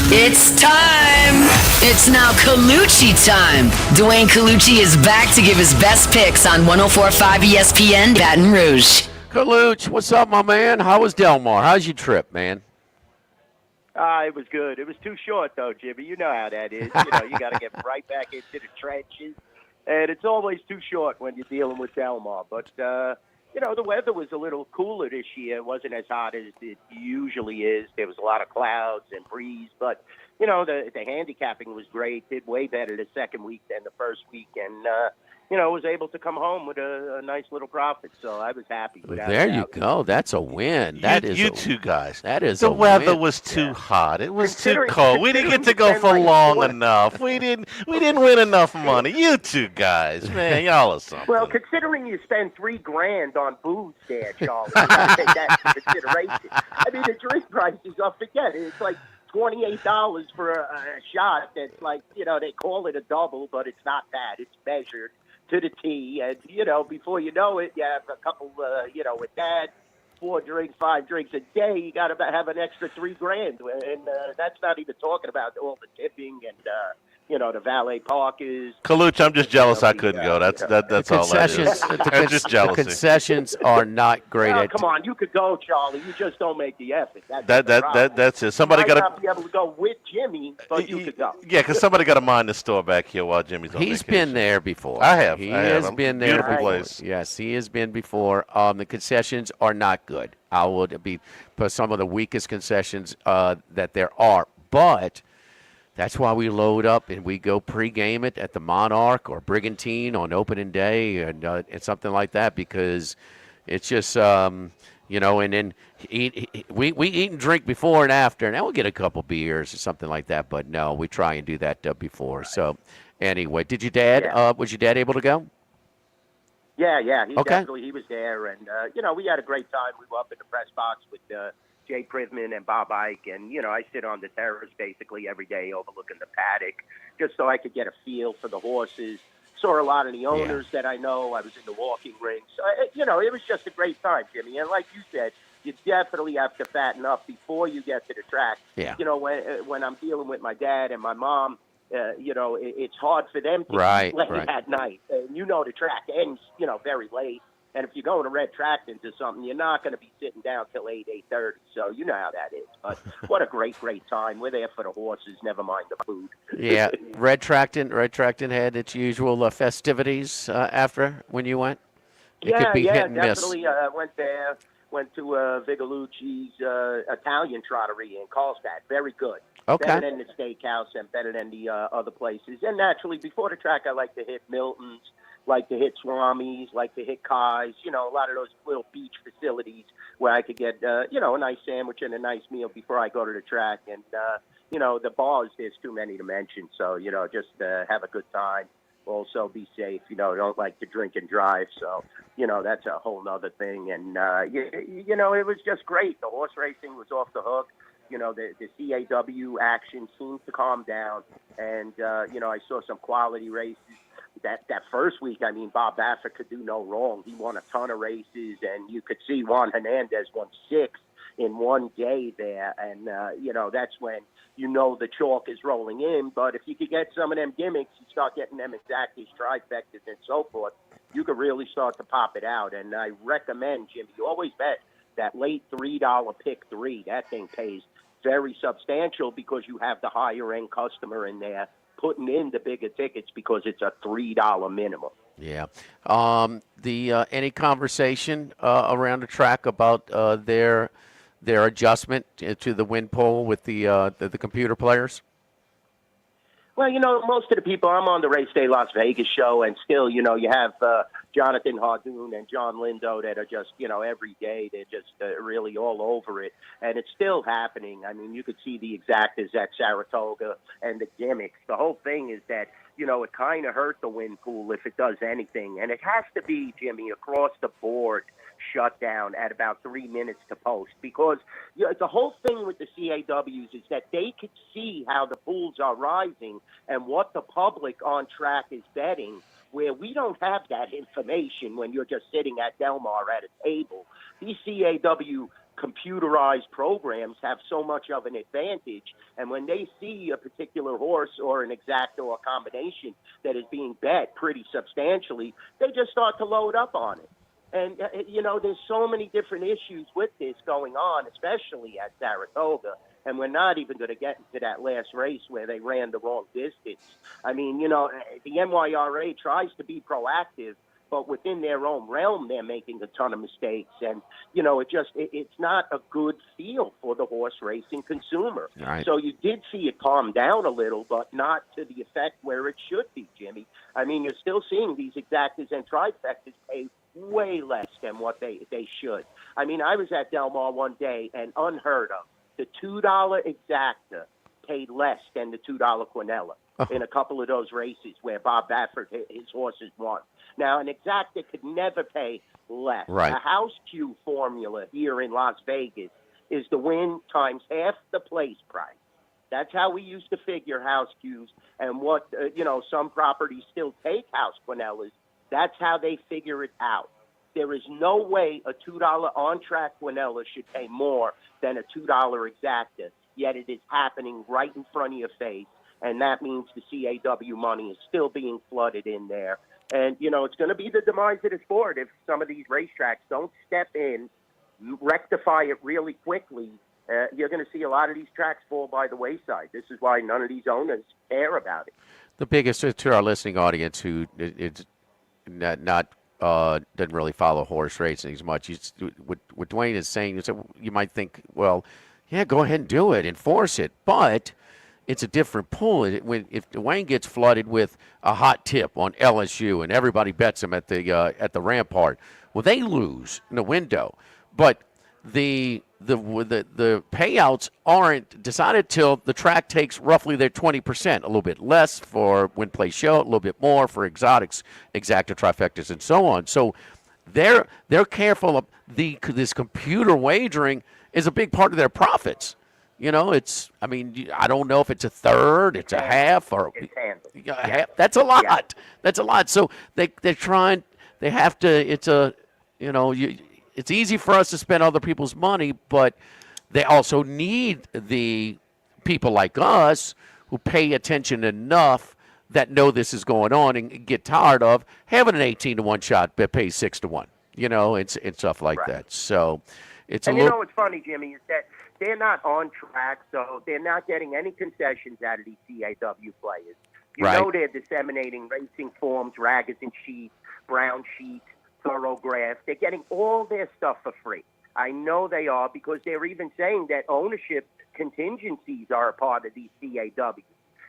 It's time! It's now Colucci time. Dwayne Colucci is back to give his best picks on 104.5 ESPN Baton Rouge. Colucci, what's up, my man? How was Del Mar? How's your trip, man? It was good. It was too short, though, Jimmy. You know how that is. You got to get right back into the trenches. And it's always too short when you're dealing with Del Mar. But, the weather was a little cooler this year. It wasn't as hot as it usually is. There was a lot of clouds and breeze. But, the handicapping was great. Did way better the second week than the first week. And, was able to come home with a nice little profit. So I was happy. There you go. That's a win. You two guys. That is the a weather win. was too hot. It was too cold. We didn't get to go for long enough. We didn't win enough money. You two guys, man, y'all are something. Well, considering you spend $3,000 on booze there, Charlie, you got to take that into consideration. I mean, the drink prices, forget it. It's like $28 for a shot. That's like, they call it a double, but it's not that. It's measured to the T, and before you know it, you have a couple, with that, 4 drinks, 5 drinks a day. You got to have an extra $3,000, and that's not even talking about all the tipping and the valet parkers. Colucci, I'm just jealous I couldn't go. That's all that is. I'm just jealous. The concessions are not great. Come on, you could go, Charlie. You just don't make the effort. That's it. Somebody got to not be able to go with Jimmy, but you could go. Yeah, because somebody got to mind the store back here while Jimmy's on He's vacation. been there before. I have. He has been there Beautiful before. place. Yes, he has been before. The concessions are not good. I would be some of the weakest concessions that there are, but that's why we load up and we go pregame it at the Monarch or Brigantine on opening day and something like that, because it's just and then we eat and drink before and after, and then we'll get a couple beers or something like that. But no, we try and do that before. So anyway, was your dad able to go? Yeah, he Okay. definitely, he was there, and we had a great time. We were up in the press box with Jay Privman and Bob Ike, and I sit on the terrace basically every day overlooking the paddock, just so I could get a feel for the horses. Saw a lot of the owners that I know. I was in the walking ring, so it was just a great time, Jimmy. And like you said, you definitely have to fatten up before you get to the track. Yeah. When I'm dealing with my dad and my mom, it's hard for them to Right, eat late right. at night. And the track ends, very late. And if you're going to red track into something, you're not going to be sitting down till 8:30. So you know how that is. But what a great time. We're there for the horses, never mind the food. Yeah, Red Tracton had its usual festivities after when you went. It could be hit and miss. Definitely went there. Went to Vigalucci's Italian trottery in Carlstadt. Very good. Okay. Better than the steakhouse and better than the other places. And naturally, before the track, I like to hit Milton's, like to hit Swami's, like to hit Kai's, a lot of those little beach facilities where I could get, a nice sandwich and a nice meal before I go to the track. And, the bars, there's too many to mention. So, just have a good time. Also be safe. Don't like to drink and drive. So, that's a whole nother thing. And, it was just great. The horse racing was off the hook. The CAW action seemed to calm down. And, I saw some quality races. That first week, Bob Baffert could do no wrong. He won a ton of races, and you could see Juan Hernandez won 6 in one day there. And, that's when the chalk is rolling in. But if you could get some of them gimmicks, you start getting them exactly trifectas and so forth, you could really start to pop it out. And I recommend, Jimmy, you always bet that late $3 pick 3. That thing pays very substantial because you have the higher-end customer in there putting in the bigger tickets because it's a $3 minimum. Yeah. Any conversation around the track about their adjustment to the win poll with the computer players? Well, most of the people, I'm on the Race Day Las Vegas show, and still, you have Jonathan Hardoon and John Lindo that are just, every day they're just really all over it. And it's still happening. I mean, you could see the exactas at Saratoga and the gimmicks. The whole thing is that, it kind of hurt the win pool if it does anything. And it has to be, Jimmy, across the board shut down at about 3 minutes to post, because the whole thing with the CAWs is that they could see how the pools are rising and what the public on track is betting, where we don't have that information when you're just sitting at Del Mar at a table. These CAW computerized programs have so much of an advantage, and when they see a particular horse or an exacta or a combination that is being bet pretty substantially, they just start to load up on it. And, there's so many different issues with this going on, especially at Saratoga. And we're not even going to get into that last race where they ran the wrong distance. I mean, the NYRA tries to be proactive, but within their own realm, they're making a ton of mistakes. And, it's not a good feel for the horse racing consumer. Right. So you did see it calm down a little, but not to the effect where it should be, Jimmy. I mean, you're still seeing these exactas and trifectas pay way less than what they should. I mean, I was at Del Mar one day, and unheard of, the $2 exacta paid less than the $2 Quinella in a couple of those races where Bob Baffert, his horses won. Now, an exacta could never pay less. Right. A house cue formula here in Las Vegas is the win times half the place price. That's how we used to figure house cues, and what, some properties still take house Quinellas. That's how they figure it out. There is no way a $2 on-track Quinella should pay more than a $2 exacta, yet it is happening right in front of your face, and that means the CAW money is still being flooded in there. And, it's going to be the demise of the sport if some of these racetracks don't step in, rectify it really quickly. You're going to see a lot of these tracks fall by the wayside. This is why none of these owners care about it. The biggest to our listening audience who is not doesn't really follow horse racing as much. What Dwayne is saying is that you might think, well, yeah, go ahead and do it, enforce it, but it's a different pool. If Dwayne gets flooded with a hot tip on LSU and everybody bets him at the Rampart, well, they lose in the window, but the payouts aren't decided till the track takes roughly their 20%, a little bit less for win, play, show, a little bit more for exotics, exacta, trifectas, and so on. So they're careful of this computer wagering is a big part of their profits. I don't know if it's a third, it's a half, or a half. That's a lot. Yeah. That's a lot. So they're trying. They have to. It's easy for us to spend other people's money, but they also need the people like us who pay attention enough that know this is going on and get tired of having an 18-to-1 shot that pays 6-to-1, and stuff like that. So it's what's funny, Jimmy, is that they're not on track, so they're not getting any concessions out of these CAW players. They're disseminating racing forms, raggers and sheets, brown sheets, thoroughgraphs. They're getting all their stuff for free. I know they are, because they're even saying that ownership contingencies are a part of these CAWs.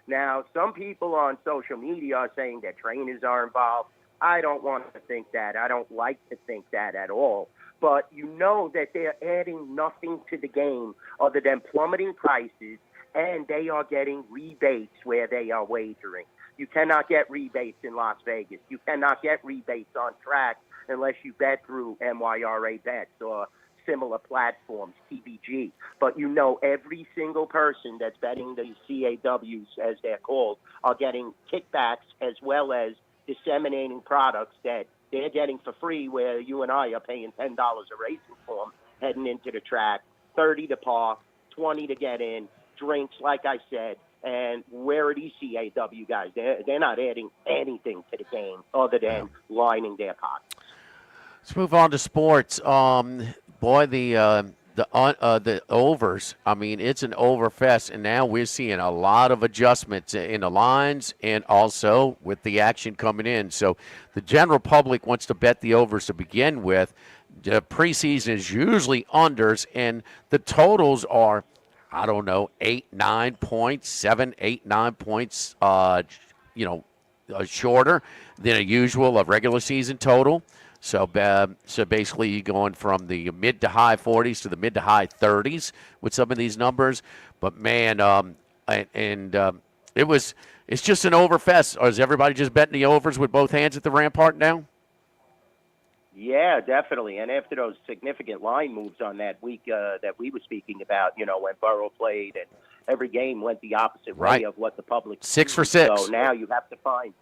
Now, some people on social media are saying that trainers are involved. I don't want to think that. I don't like to think that at all. But that they're adding nothing to the game other than plummeting prices, and they are getting rebates where they are wagering. You cannot get rebates in Las Vegas. You cannot get rebates on track unless you bet through NYRA bets or similar platforms, TBG. But every single person that's betting these CAWs, as they're called, are getting kickbacks as well as disseminating products that they're getting for free, where you and I are paying $10 a racing form heading into the track, 30 to par, 20 to get in, drinks, like I said. And where are these CAW guys? They're not adding anything to the game other than lining their pockets. Let's move on to sports. The overs. I mean, it's an over fest, and now we're seeing a lot of adjustments in the lines and also with the action coming in. So the general public wants to bet the overs to begin with. The preseason is usually unders, and the totals are, 8, 9 points, 7, 8, 9 points, shorter than a usual of regular season total. So basically, you're going from the mid to high 40s to the mid to high 30s with some of these numbers. But man, it's just an overfest. Or is everybody just betting the overs with both hands at the Rampart now? Yeah, definitely. And after those significant line moves on that week that we were speaking about, when Burrow played and every game went the opposite way of what the public 6 for 6. So now you have to find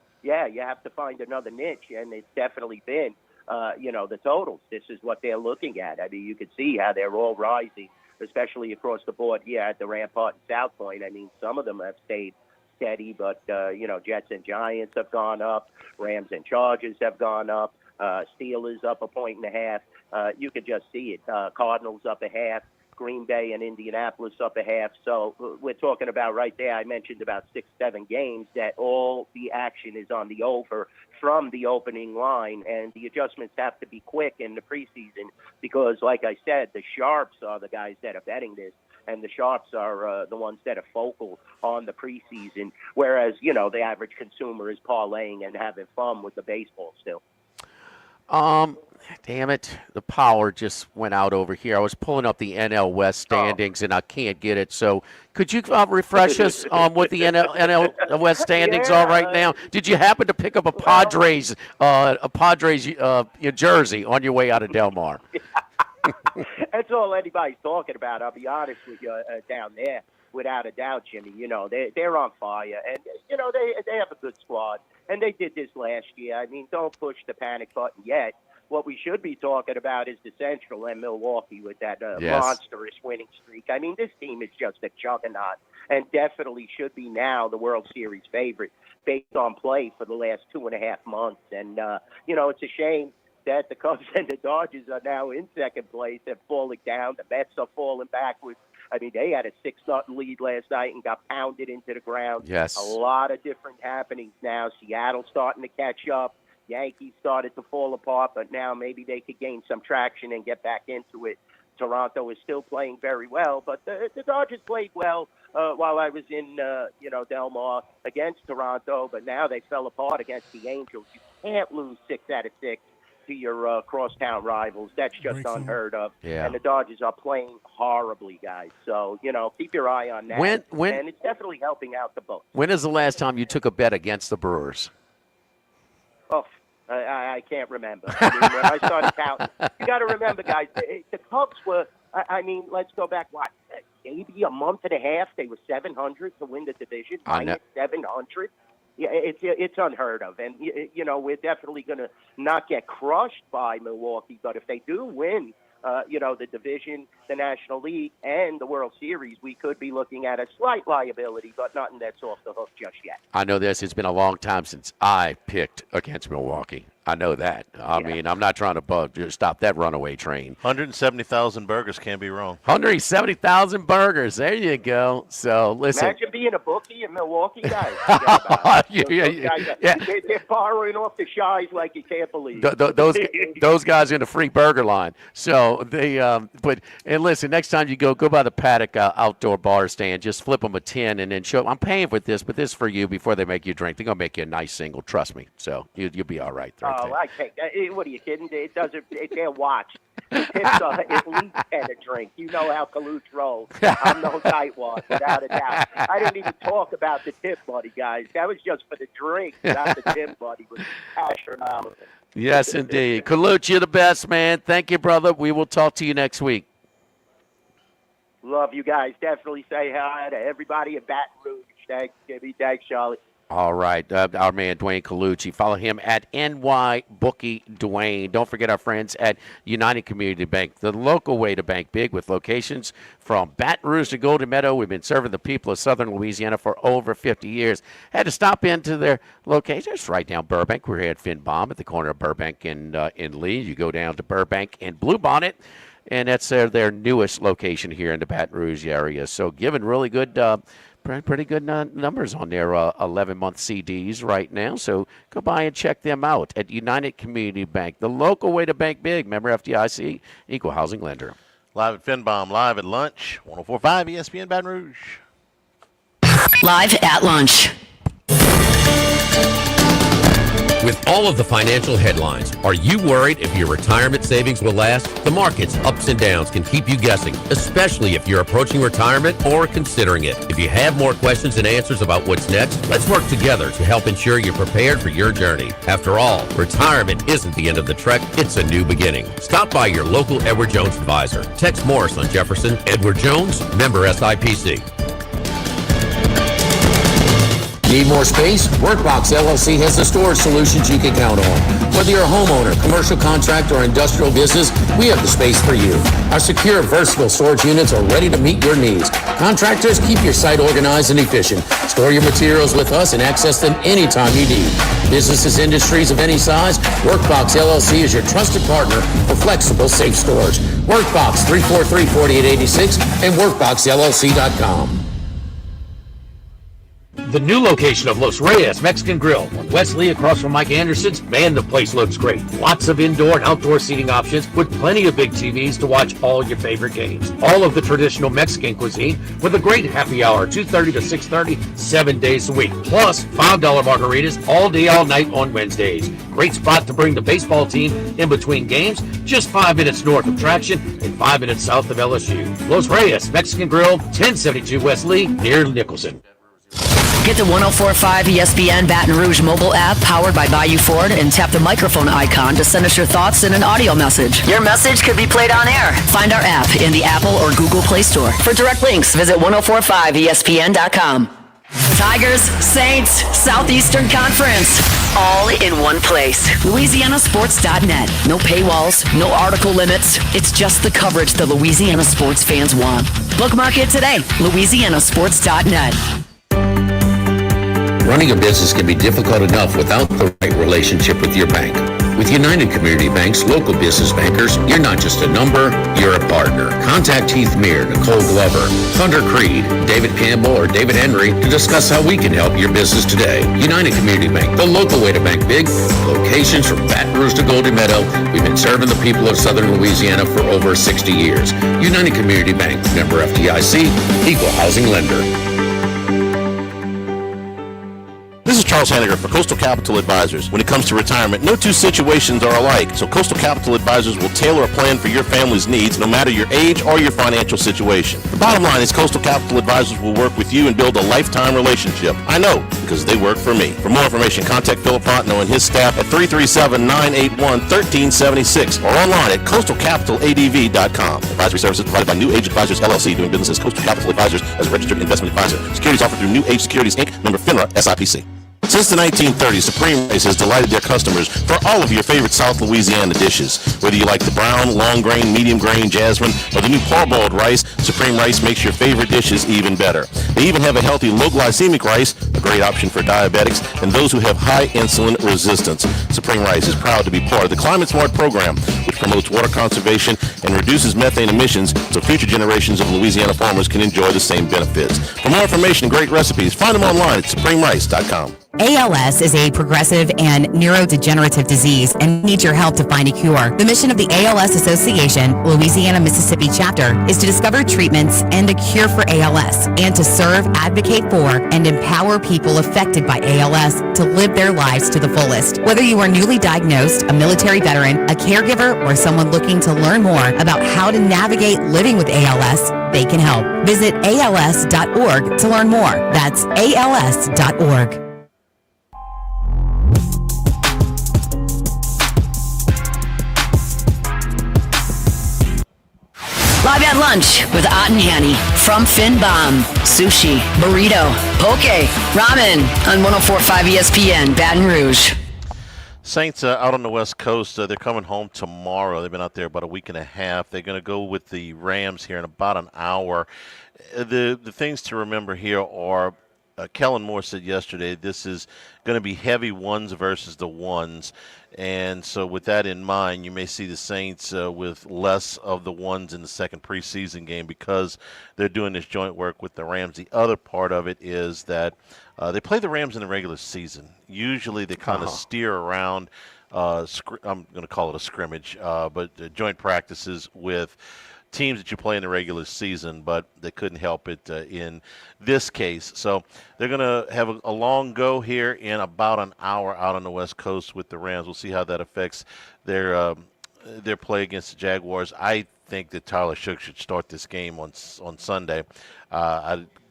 another niche, and it's definitely been the totals. This is what they're looking at. I mean, you can see how they're all rising, especially across the board here at the Rampart and South Point. I mean, some of them have stayed steady, but, Jets and Giants have gone up. Rams and Chargers have gone up. Steelers up 1.5 points. You could just see it. Cardinals up 0.5. Green Bay and Indianapolis up 0.5. So we're talking about right there, I mentioned about 6-7 games that all the action is on the over from the opening line, and the adjustments have to be quick in the preseason because, like I said, the sharps are the guys that are betting this, and the sharps are the ones that are focal on the preseason, whereas, the average consumer is parlaying and having fun with the baseball still. Damn it. The power just went out over here. I was pulling up the NL West standings, and I can't get it. So could you refresh us on what the NL West standings are right now? Did you happen to pick up a Padres jersey on your way out of Del Mar? That's all anybody's talking about, I'll be honest with you, down there. Without a doubt, Jimmy. They're on fire. And, they have a good squad. And they did this last year. I mean, don't push the panic button yet. What we should be talking about is the Central and Milwaukee with that monstrous winning streak. I mean, this team is just a juggernaut and definitely should be now the World Series favorite based on play for the last 2.5 months. And, it's a shame that the Cubs and the Dodgers are now in second place and falling down. The Mets are falling backwards. I mean, they had a 6-0 lead last night and got pounded into the ground. Yes. A lot of different happenings now. Seattle's starting to catch up. Yankees started to fall apart, but now maybe they could gain some traction and get back into it. Toronto is still playing very well, but the Dodgers played well while I was in, Del Mar against Toronto, but now they fell apart against the Angels. You can't lose 6 out of 6 to your crosstown rivals. That's just unheard of. Yeah. And the Dodgers are playing horribly, guys. So, keep your eye on that. And it's definitely helping out the Bucks. When is the last time you took a bet against the Brewers? Oh, I can't remember. I mean, when I started counting, you got to remember, guys, the Cubs were, let's go back, maybe a month and a half, they were 700 to win the division, minus 700. Yeah, it's unheard of, and we're definitely going to not get crushed by Milwaukee. But if they do win, the division, the National League, and the World Series, we could be looking at a slight liability, but nothing that's off the hook just yet. I know this. It's been a long time since I picked against Milwaukee. I know that. I mean, I'm not trying to stop that runaway train. 170,000 burgers can't be wrong. 170,000 burgers. There you go. So, listen. Imagine being a bookie in Milwaukee, guys. They're borrowing off the shies like you can't believe. Those guys are in the free burger line. So, and listen, next time you go by the Paddock outdoor bar stand, just flip them a 10 and then show them, I'm paying for this, but this is for you before they make you drink. They're going to make you a nice single. Trust me. So, you'll be all right. Oh, I take that. What are you kidding? It doesn't. They're watched. Tips are at least 10 a drink. You know how Kaluch rolls. I'm no tightwad, without a doubt. I didn't even talk about the tip, buddy, guys. That was just for the drink. Without the tip, buddy, was astronomical. Yes, indeed. Kaluch, you're the best, man. Thank you, brother. We will talk to you next week. Love you guys. Definitely say hi to everybody at Baton Rouge. Thanks, Jimmy. Thanks, Charlie. All right, our man Dwayne Colucci. Follow him at NYBookie Dwayne. Don't forget our friends at United Community Bank, the local way to bank big with locations from Baton Rouge to Golden Meadow. We've been serving the people of Southern Louisiana for over 50 years. Had to stop into their location. It's right down Burbank. We're here at Finbomb at the corner of Burbank and Lee. You go down to Burbank and Bluebonnet, and that's their newest location here in the Baton Rouge area. So giving really good pretty good numbers on their 11-month CDs right now. So go by and check them out at United Community Bank, the local way to bank big. Member FDIC, equal housing lender. Live at Finbomb, live at lunch, 104.5 ESPN Baton Rouge. Live at lunch. With all of the financial headlines, are you worried if your retirement savings will last? The market's ups and downs can keep you guessing, especially if you're approaching retirement or considering it. If you have more questions and answers about what's next, let's work together to help ensure you're prepared for your journey. After all, retirement isn't the end of the trek, it's a new beginning. Stop by your local Edward Jones advisor. Text Morris on Jefferson. Edward Jones, member SIPC. Need more space? Workbox LLC has the storage solutions you can count on. Whether you're a homeowner, commercial contractor, or industrial business, we have the space for you. Our secure, versatile storage units are ready to meet your needs. Contractors, keep your site organized and efficient. Store your materials with us and access them anytime you need. Businesses, industries of any size, Workbox LLC is your trusted partner for flexible, safe storage. Workbox 343-4886 and workboxllc.com. The new location of Los Reyes Mexican Grill on Wesley across from Mike Anderson's. Man, the place looks great. Lots of indoor and outdoor seating options with plenty of big TVs to watch all your favorite games. All of the traditional Mexican cuisine with a great happy hour, 2:30 to 6:30, 7 days a week. Plus $5 margaritas all day, all night on Wednesdays. Great spot to bring the baseball team in between games, just 5 minutes north of Traction and 5 minutes south of LSU. Los Reyes Mexican Grill, 1072 West Lee, near Nicholson. Get the 104.5 ESPN Baton Rouge mobile app powered by Bayou Ford and tap the microphone icon to send us your thoughts in an audio message. Your message could be played on air. Find our app in the Apple or Google Play Store. For direct links, visit 1045ESPN.com. Tigers, Saints, Southeastern Conference, all in one place. LouisianaSports.net. No paywalls, no article limits. It's just the coverage the Louisiana sports fans want. Bookmark it today. LouisianaSports.net. Running a business can be difficult enough without the right relationship with your bank. With United Community Bank's local business bankers, you're not just a number, you're a partner. Contact Heath Meir, Nicole Glover, Thunder Creed, David Campbell, or David Henry to discuss how we can help your business today. United Community Bank, the local way to bank big. Locations from Baton Rouge to Golden Meadow. We've been serving the people of Southern Louisiana for over 60 years. United Community Bank, member FDIC, equal housing lender. This is Charles Hanniger for Coastal Capital Advisors. When it comes to retirement, no two situations are alike, so Coastal Capital Advisors will tailor a plan for your family's needs, no matter your age or your financial situation. The bottom line is Coastal Capital Advisors will work with you and build a lifetime relationship. I know, because they work for me. For more information, contact Philip Fontenot and his staff at 337-981-1376 or online at coastalcapitaladv.com. Advisory services provided by New Age Advisors, LLC, doing business as Coastal Capital Advisors as a registered investment advisor. Securities offered through New Age Securities, Inc., member FINRA, SIPC. Since the 1930s, Supreme Rice has delighted their customers for all of your favorite South Louisiana dishes. Whether you like the brown, long grain, medium grain, jasmine, or the new parboiled rice, Supreme Rice makes your favorite dishes even better. They even have a healthy low glycemic rice, a great option for diabetics and those who have high insulin resistance. Supreme Rice is proud to be part of the Climate Smart program, which promotes water conservation and reduces methane emissions so future generations of Louisiana farmers can enjoy the same benefits. For more information and great recipes, find them online at supremerice.com. ALS is a progressive and neurodegenerative disease and needs your help to find a cure. The mission of the ALS Association, Louisiana-Mississippi chapter, is to discover treatments and a cure for ALS and to serve, advocate for, and empower people affected by ALS to live their lives to the fullest. Whether you are newly diagnosed, a military veteran, a caregiver, or someone looking to learn more about how to navigate living with ALS, they can help. Visit als.org to learn more. That's als.org. Live at lunch with Ott and Hanny from Finbomb. Sushi, burrito, poke, ramen on 104.5 ESPN, Baton Rouge. Saints out on the West Coast, they're coming home tomorrow. They've been out there about a week and a half. They're going to go with the Rams here in about an hour. The things to remember here are, Kellen Moore said yesterday, this is going to be heavy ones versus the ones. And so with that in mind, you may see the Saints with less of the ones in the second preseason game because they're doing this joint work with the Rams. The other part of it is that they play the Rams in the regular season. Usually they kind of steer around, I'm going to call it a scrimmage, but joint practices with teams that you play in the regular season, but they couldn't help it in this case. So they're going to have a long go here in about an hour out on the West Coast with the Rams. We'll see how that affects their play against the Jaguars. I think that Tyler Shook should start this game on Sunday.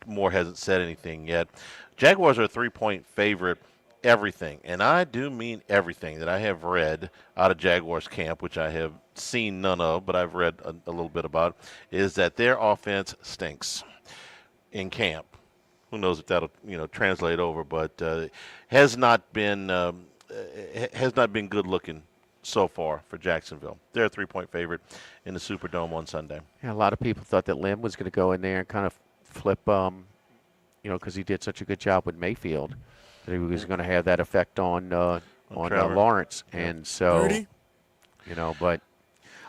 Moore hasn't said anything yet. Jaguars are a 3-point favorite. Everything, and I do mean everything that I have read out of Jaguars camp, which I have seen none of, but I've read a little bit about, is that their offense stinks in camp. Who knows if that'll translate over, but has not been good looking so far for Jacksonville. They're a 3-point favorite in the Superdome on Sunday. Yeah, a lot of people thought that Lim was going to go in there and kind of flip, because he did such a good job with Mayfield, that he was going to have that effect on Lawrence. And so, 30? But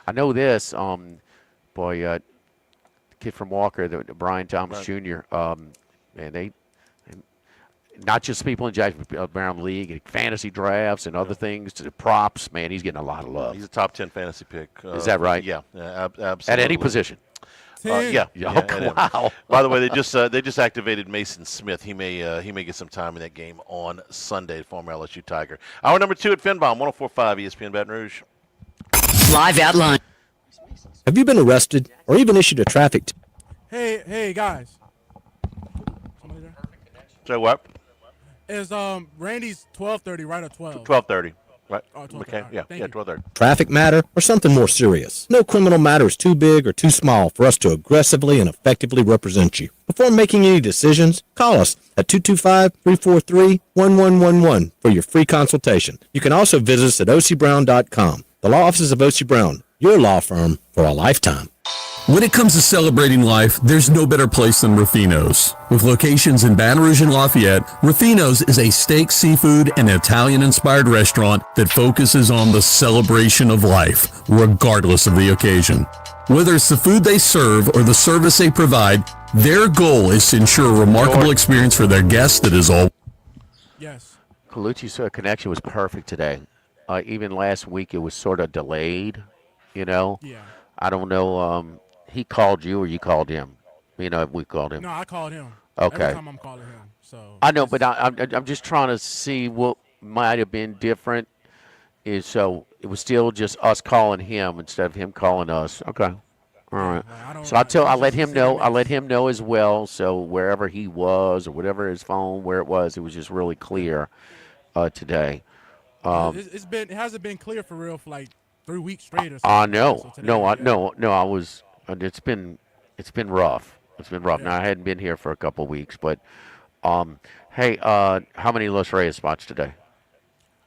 I know this, the kid from Walker, Brian Thomas Jr., man, they not just people in Jacksonville around the league, fantasy drafts and other things, to the props, man, he's getting a lot of love. He's a top 10 fantasy pick. Is that right? Yeah, absolutely. At any position? Yeah. Wow. By the way, they just activated Mason Smith. He may get some time in that game on Sunday, former LSU Tiger. Hour number 2 at Finbomb, 104.5 ESPN Baton Rouge. Live at lunch. Have you been arrested or even issued a traffic ticket? Hey, guys. Somebody there? So what? Is Randy's 12:30 right or 12? 12:30. Right. Oh, 12:30. Okay. Right. Yeah. Thank Yeah. you. 12:30. Traffic matter or something more serious? No criminal matter is too big or too small for us to aggressively and effectively represent you. Before making any decisions, call us at 225-343-1111 for your free consultation. You can also visit us at ocbrown.com. The law offices of O.C. Brown, your law firm for a lifetime. When it comes to celebrating life, there's no better place than Rufino's. With locations in Baton Rouge and Lafayette, Rufino's is a steak, seafood, and Italian-inspired restaurant that focuses on the celebration of life, regardless of the occasion. Whether it's the food they serve or the service they provide, their goal is to ensure a remarkable experience for their guests that is all. Yes. Colucci's connection was perfect today. Even last week it was sort of delayed, Yeah. I don't know. He called you or you called him? We called him. No, I called him. Okay. Every time I'm calling him. So I know, but I'm just trying to see what might have been different. So it was still just us calling him instead of him calling us. Okay. All right. So I let him know. I let him know as well. So wherever he was or whatever his phone, where it was just really clear today. It hasn't been clear for real for like 3 weeks straight or something. I know. I was. It's been rough. It's been rough. Yeah. Now I hadn't been here for a couple of weeks, but hey, how many Los Reyes spots today?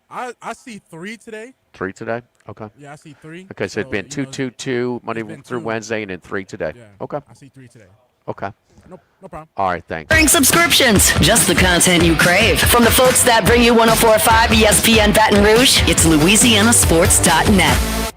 I see 3 today. 3 today? Okay. Yeah, I see 3. Okay, so it's been 2 Monday through Wednesday, and then 3 today. Yeah. Okay. I see 3 today. Okay. No problem. All right, thanks. Bring subscriptions. Just the content you crave. From the folks that bring you 104.5 ESPN Baton Rouge, it's LouisianaSports.net.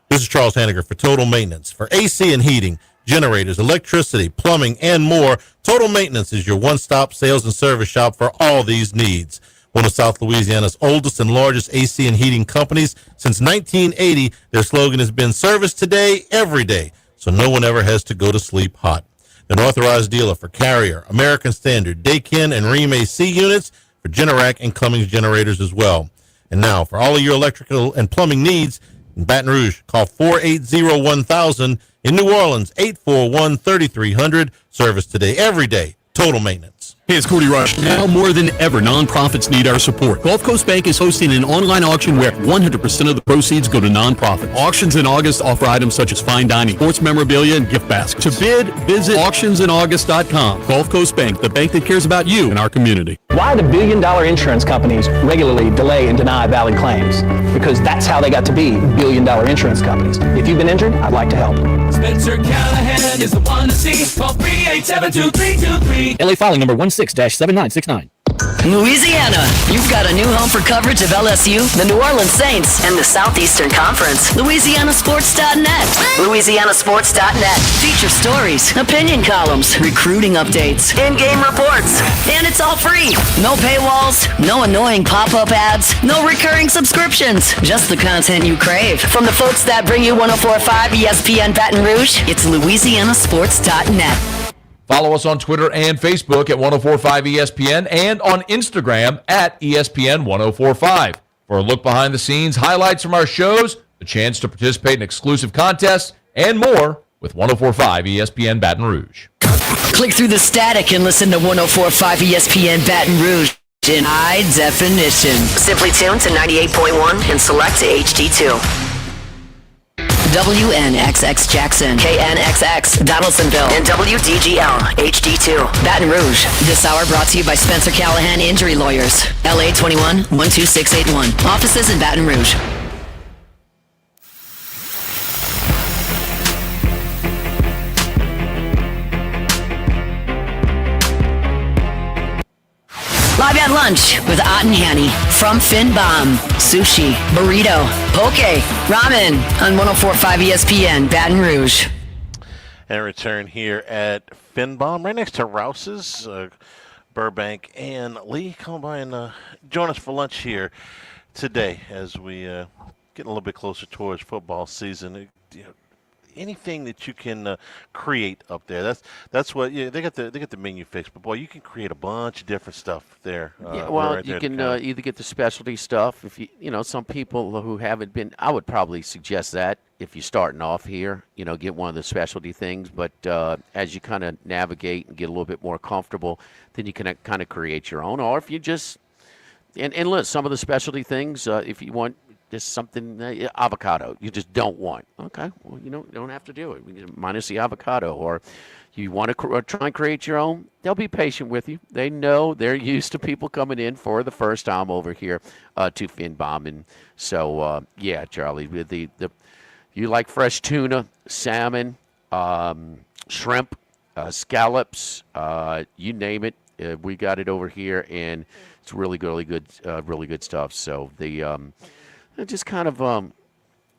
This is Charles Hanniger for Total Maintenance. For AC and heating, generators, electricity, plumbing, and more, Total Maintenance is your one-stop sales and service shop for all these needs. One of South Louisiana's oldest and largest AC and heating companies. Since 1980, their slogan has been service today, every day, so no one ever has to go to sleep hot. An authorized dealer for Carrier, American Standard, Daikin, and Rheem AC units, for Generac and Cummins generators as well. And now, for all of your electrical and plumbing needs, in Baton Rouge, call 480-1000. In New Orleans, 841-3300. Service today, every day. Total Maintenance. Hey, it's Cody Rush. Now more than ever, nonprofits need our support. Gulf Coast Bank is hosting an online auction where 100% of the proceeds go to nonprofits. Auctions in August offer items such as fine dining, sports memorabilia, and gift baskets. To bid, visit auctionsinAugust.com. Gulf Coast Bank, the bank that cares about you and our community. Why do billion-dollar insurance companies regularly delay and deny valid claims? Because that's how they got to be billion-dollar insurance companies. If you've been injured, I'd like to help. Spencer Callahan is the one to see. Call 387-2323. LA filing number 16-7969. Louisiana, you've got a new home for coverage of LSU, the New Orleans Saints, and the Southeastern Conference. LouisianaSports.net. LouisianaSports.net. Feature stories, opinion columns, recruiting updates, in-game reports, and it's all all free. No paywalls, no annoying pop-up ads, no recurring subscriptions. Just the content you crave. From the folks that bring you 104.5 ESPN Baton Rouge, it's LouisianaSports.net. Follow us on Twitter and Facebook at 1045 ESPN and on Instagram at ESPN 1045. For a look behind the scenes, highlights from our shows, the chance to participate in exclusive contests, and more with 1045 ESPN Baton Rouge. Click through the static and listen to 104.5 ESPN Baton Rouge in high definition. Simply tune to 98.1 and select HD2. WNXX Jackson, KNXX Donaldsonville, and WDGL HD2 Baton Rouge. This hour brought to you by Spencer Callahan Injury Lawyers, LA 21 12681. Offices in Baton Rouge. Live at lunch with Ott and Hanny from Finbomb, sushi, burrito, poke, ramen on 104.5 ESPN Baton Rouge. And return here at Finbomb, right next to Rouse's, Burbank and Lee. Come by and join us for lunch here today as we get a little bit closer towards football season. Anything that you can create up there, that's what they got the menu fixed, but boy, you can create a bunch of different stuff there. Well, you can either get the specialty stuff. If some people who haven't been, I would probably suggest that if you're starting off here, get one of the specialty things. But as you kind of navigate and get a little bit more comfortable, then you can kind of create your own. Or if you just and list some of the specialty things, if you want. Just something, avocado, you just don't want. Okay, well, you don't have to do it. Minus the avocado. Or you want to try and create your own, they'll be patient with you. They know they're used to people coming in for the first time over here to Finbomb. And so, yeah, Charlie, you like fresh tuna, salmon, shrimp, scallops, you name it. We got it over here, and it's really good stuff. So just kind of,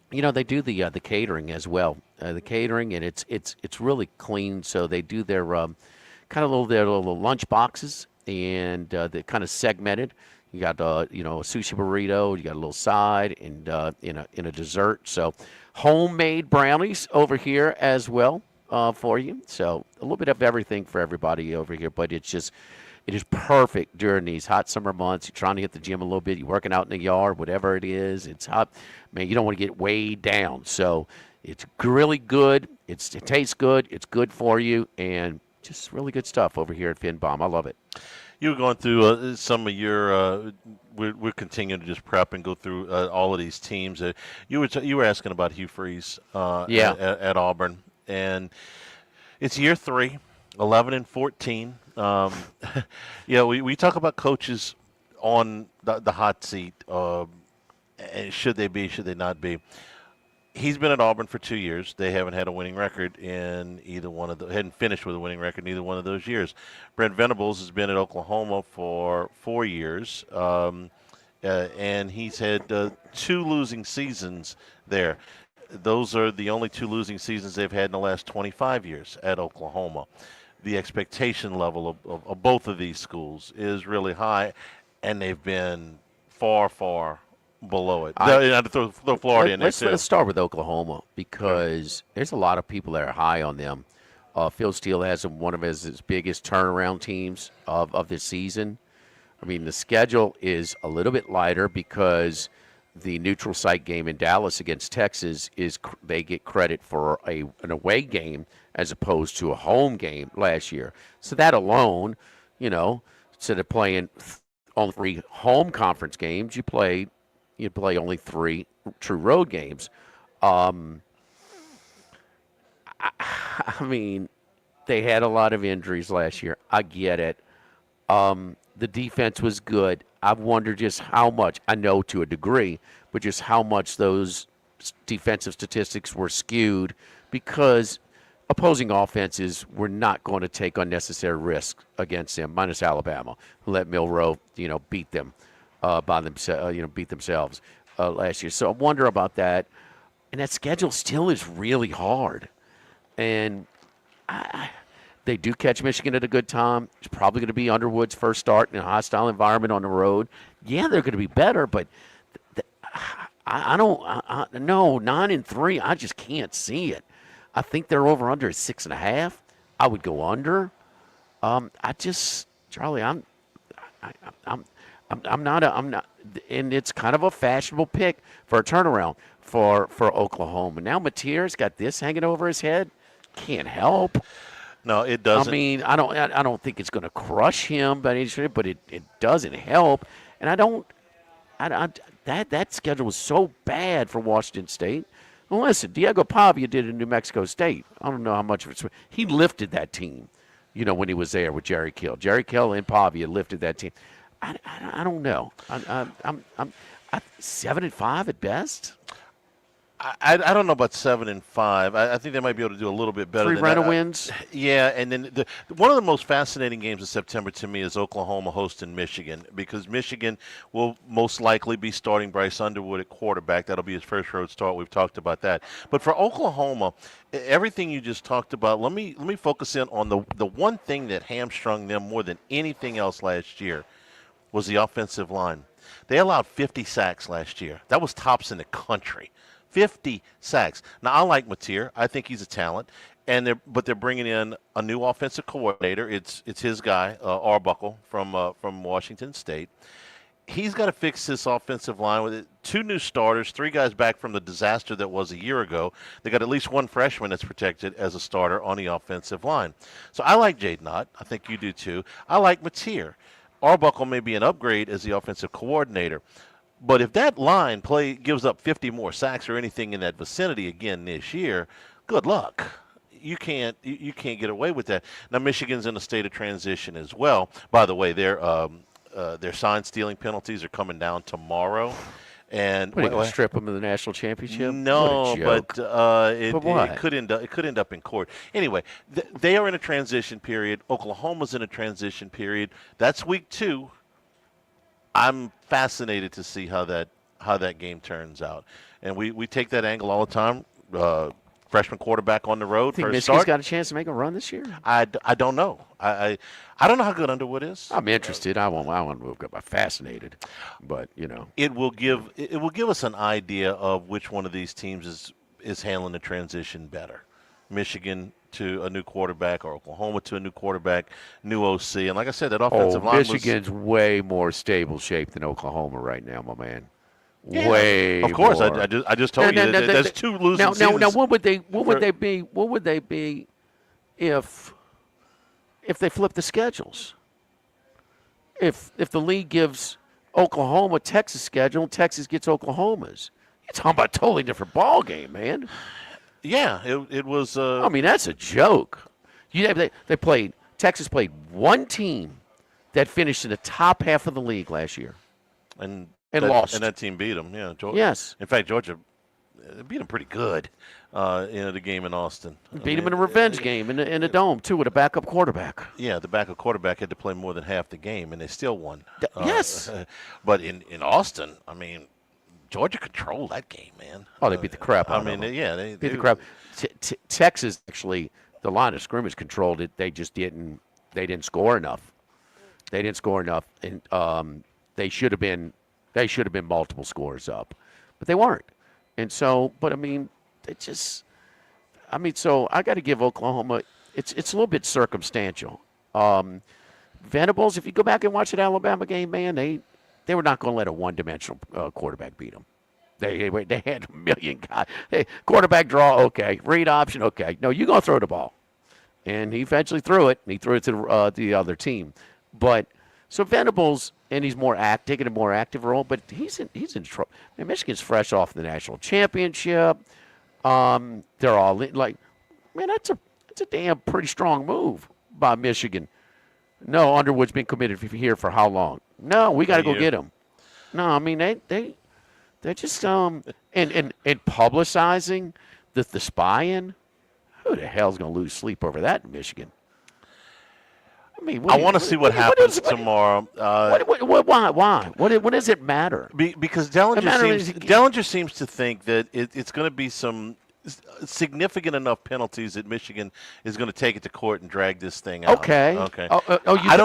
they do the catering as well. The catering, and it's really clean. So they do their kind of their little lunch boxes, and they're kind of segmented. You got a sushi burrito, you got a little side, and in a dessert. So homemade brownies over here as well for you. So a little bit of everything for everybody over here, but it is perfect during these hot summer months. You're trying to hit the gym a little bit. You're working out in the yard, whatever it is. It's hot. Man, you don't want to get weighed down. So it's really good. It tastes good. It's good for you. And just really good stuff over here at Finbomb. I love it. You were going through some of your we're continuing to just prep and go through all of these teams. You were asking about Hugh Freeze at Auburn. And it's year 3, 11-14. We talk about coaches on the hot seat. And should they be? Should they not be? He's been at Auburn for 2 years. They haven't had a winning record in either one of hadn't finished with a winning record in either one of those years. Brent Venables has been at Oklahoma for 4 years, and he's had 2 losing seasons there. Those are the only 2 losing seasons they've had in the last 25 years at Oklahoma. The expectation level of both of these schools is really high, and they've been far, far below it. Throw Florida in there, too. Let's start with Oklahoma because there's a lot of people that are high on them. Phil Steele has one of his biggest turnaround teams of this season. I mean, the schedule is a little bit lighter because the neutral site game in Dallas against Texas they get credit for an away game as opposed to a home game last year. So that alone, instead of playing only 3 home conference games, you play only 3 true road games. I mean, they had a lot of injuries last year. I get it. The defense was good. I wonder just how much, I know to a degree, but just how much those defensive statistics were skewed because opposing offenses were not going to take unnecessary risks against them, minus Alabama, who let Milroe, beat them beat themselves last year. So I wonder about that. And that schedule still is really hard. And They do catch Michigan at a good time. It's probably going to be Underwood's first start in a hostile environment on the road. Yeah, they're going to be better, but I don't. No, 9-3. I just can't see it. I think they're over under at 6.5. I would go under. Charlie, I'm not, and it's kind of a fashionable pick for a turnaround for Oklahoma. Now Mateer's got this hanging over his head. Can't help. No, it doesn't. I mean, I don't think it's going to crush him, but it doesn't help. And that schedule was so bad for Washington State. Well, listen, Diego Pavia did in New Mexico State. I don't know how much of it. He lifted that team, when he was there with Jerry Kill. Jerry Kill and Pavia lifted that team. I don't know. I'm 7-5 at best. I don't know about 7-5. I think they might be able to do a little bit better. 3 than rental that. wins. Yeah, and then one of the most fascinating games of September to me is Oklahoma hosting Michigan, because Michigan will most likely be starting Bryce Underwood at quarterback. That'll be his first road start. We've talked about that. But for Oklahoma, everything you just talked about, let me focus in on the one thing that hamstrung them more than anything else last year was the offensive line. They allowed 50 sacks last year. That was tops in the country. 50 sacks. Now, I like Mateer. I think he's a talent, but they're bringing in a new offensive coordinator. It's his guy, Arbuckle from Washington State. He's got to fix this offensive line with 2 new starters, 3 guys back from the disaster that was a year ago. They got at least 1 freshman that's protected as a starter on the offensive line. So I like Jaden Ott. I think you do too. I like Mateer. Arbuckle may be an upgrade as the offensive coordinator. But if that line gives up 50 more sacks or anything in that vicinity again this year, good luck. You can't get away with that. Now Michigan's in a state of transition as well. By the way, their sign stealing penalties are coming down tomorrow. And What, are you going to strip them of the national championship? No, What a joke. it could end up in court. Anyway, they are in a transition period. Oklahoma's in a transition period. That's week 2. I'm fascinated to see how that game turns out, and we take that angle all the time. Freshman quarterback on the road. Think Michigan's Michigan's got a chance to make a run this year? I don't know. I don't know how good Underwood is. I'm interested. I want to move up. I'm fascinated, but it will give us an idea of which one of these teams is handling the transition better. Michigan to a new quarterback, or Oklahoma to a new quarterback, new OC, and like I said, that offensive line. Michigan's way more stable shape than Oklahoma right now, my man. Yeah, way. Of course, more. I just told you that there's 2 losing seasons. Now, what would they be if they flip the schedules? If the league gives Oklahoma Texas schedule, and Texas gets Oklahoma's, you're talking about a totally different ball game, man. Yeah, it was. I mean, that's a joke. Texas played one team that finished in the top half of the league last year, and lost. And that team beat them. Yeah, Georgia. Yes. In fact, Georgia beat them pretty good. In the game in Austin. Beat them in a revenge game in the dome too with a backup quarterback. Yeah, the backup quarterback had to play more than half the game, and they still won. Yes. But in Austin, I mean, Georgia controlled that game, man. Oh, they beat the crap out of them. They beat the crap. Texas, actually, the line of scrimmage controlled it. They just didn't. They didn't score enough. And they should have been multiple scores up, but they weren't. And so, but I mean, so I got to give Oklahoma. It's a little bit circumstantial. Venables, if you go back and watch that Alabama game, man, they were not going to let a one-dimensional quarterback beat them. They had a million guys. Hey, quarterback draw, okay. Read option, okay. No, you're going to throw the ball. And he eventually threw it, and he threw it to the other team. But so Venables, and he's taking a more active role, but he's in trouble. Man, Michigan's fresh off the national championship. They're all like, man, that's a damn pretty strong move by Michigan. No, Underwood's been committed here for how long? No, we got to go get him. No, I mean they're just and publicizing the spying. Who the hell's going to lose sleep over that in Michigan? I mean, I want to see what happens tomorrow. Why? What does it matter? Because Dellinger seems to think that it's going to be some significant enough penalties that Michigan is going to take it to court and drag this thing out. Okay. Okay. I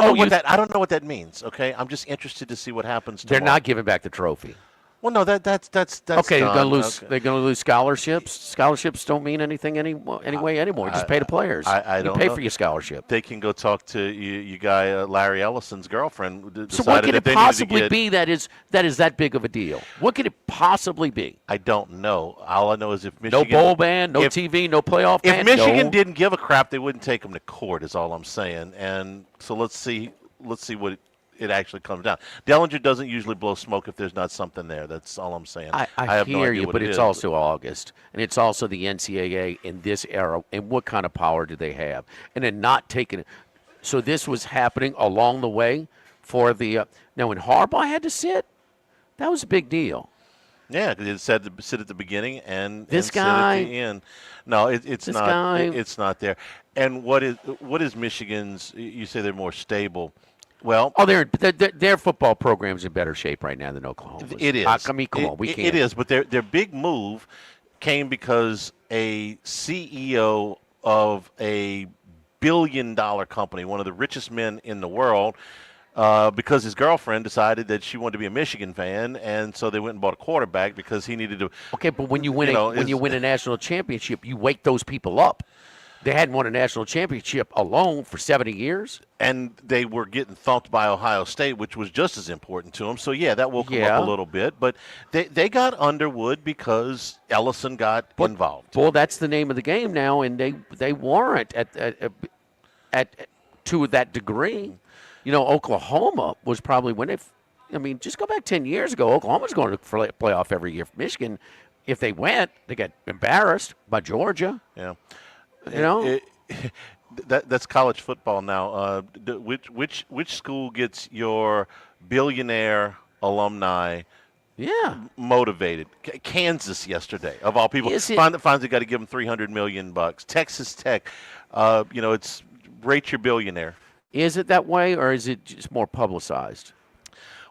don't know what that means. Okay. I'm just interested to see what happens tomorrow. They're not giving back the trophy. Well, no, that's okay. They're done. going to lose. They're going to lose scholarships. Scholarships don't mean anything anyway anymore. Just pay the players. I don't pay know. for your scholarship. They can go talk to you guy Larry Ellison's girlfriend. So what could it possibly be that is that big of a deal? What could it possibly be? I don't know. All I know is if Michigan no bowl ban, no TV, no playoff ban. If Michigan didn't give a crap, they wouldn't take them to court. Is all I'm saying. And so let's see what it actually comes down. Dellinger doesn't usually blow smoke if there's not something there. That's all I'm saying. I have no hear idea you, what but it it's is. also August, and it's also the NCAA in this era, and what kind of power do they have? And then not taking it. So this was happening along the way for the now when Harbaugh had to sit, that was a big deal. Yeah, because it said to sit at the beginning and this and guy sit at the end. No, it's not. Guy, it's not there. And what is Michigan's? You say they're more stable. Well, their football program's in better shape right now than Oklahoma's. It is. I mean, come on, we can't. It is, but their big move came because a CEO of a billion-dollar company, one of the richest men in the world, because his girlfriend decided that she wanted to be a Michigan fan, and so they went and bought a quarterback because he needed to. Okay, but when you win a national championship, you wake those people up. They hadn't won a national championship alone for 70 years. And they were getting thumped by Ohio State, which was just as important to them. So, yeah, that woke them up a little bit. But they got Underwood because Ellison got involved. Well, that's the name of the game now, and they weren't at to that degree. You know, Oklahoma was probably when they – I mean, just go back 10 years ago. Oklahoma's going to playoff every year. Michigan, if they went, they got embarrassed by Georgia. Yeah. You know? That's college football now. Which school gets your billionaire alumni motivated? Kansas yesterday, of all people. Finds they got to give them $300 million. Texas Tech, it's rate your billionaire. Is it that way, or is it just more publicized?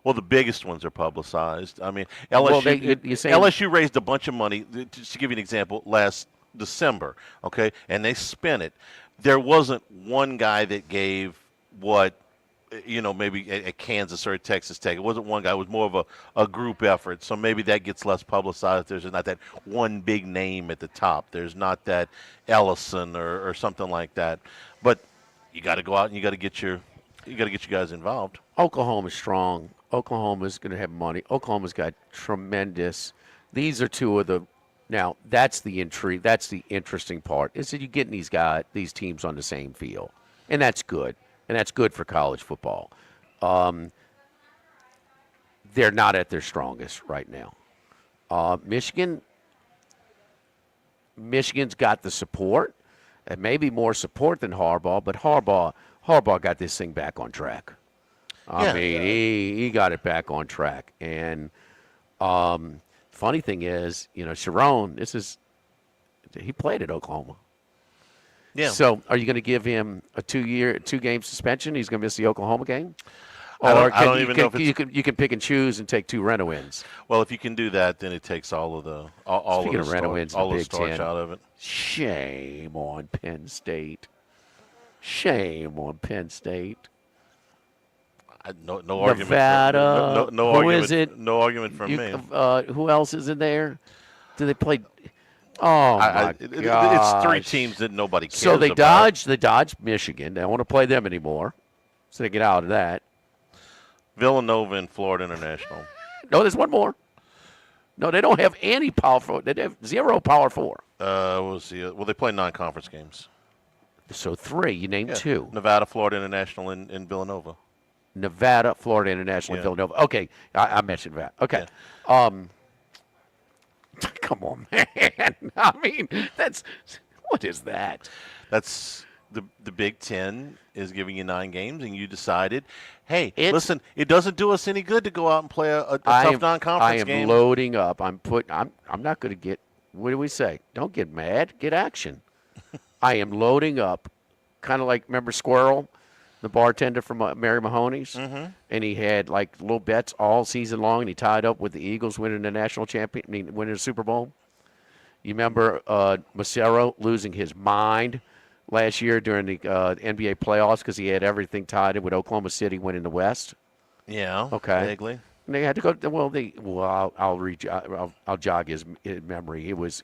Well, the biggest ones are publicized. I mean, LSU raised a bunch of money. Just to give you an example, last December, okay, and they spent it. There wasn't one guy that gave maybe at Kansas or at Texas Tech. It wasn't one guy. It was more of a group effort. So maybe that gets less publicized. There's not that one big name at the top. There's not that Ellison or something like that. But you got to go out and you got to get your guys involved. Oklahoma's strong. Oklahoma's going to have money. Oklahoma's got tremendous. These are two of the. Now that's the intrigue. That's the interesting part. Is that you're getting these teams on the same field, and that's good. And that's good for college football. They're not at their strongest right now. Michigan's got the support, and maybe more support than Harbaugh. But Harbaugh got this thing back on track. I mean, he got it back on track. And funny thing is, Sharon, he played at Oklahoma. Yeah. So, are you going to give him a 2-game suspension? He's going to miss the Oklahoma game, I don't even know if you can pick and choose and take 2 rent-a-wins. Well, if you can do that, then it takes all of the starch out of it. Shame on Penn State. Shame on Penn State. No argument. Nevada. No Who argument. is it? No argument from me. Who else is in there? Do they play? Oh my God! It's 3 teams that nobody cares So they about. dodged Michigan. They don't want to play them anymore, so they get out of that. Villanova and Florida International. No, there's one more. No, they don't have any Power 4. They have 0 Power 4. We'll see. Well, they play non-conference games. So 3. You named 2. Nevada, Florida International, and Villanova. Nevada, Florida International, and Villanova. Okay, I mentioned that. Okay. Yeah. Come on, man. I mean, what is that? That's the Big Ten is giving you 9 games, and you decided, hey, listen, it doesn't do us any good to go out and play a tough non-conference game. I am loading up. I'm not going to get. What do we say? Don't get mad. Get action. I am loading up, kind of like remember Squirrel, the bartender from Mary Mahoney's, and he had like little bets all season long, and he tied up with the Eagles winning the national winning the Super Bowl. You remember Macero losing his mind last year during the NBA playoffs because he had everything tied in with Oklahoma City winning the West? Yeah. Okay. Vaguely. And they had to go. I'll jog his memory. He was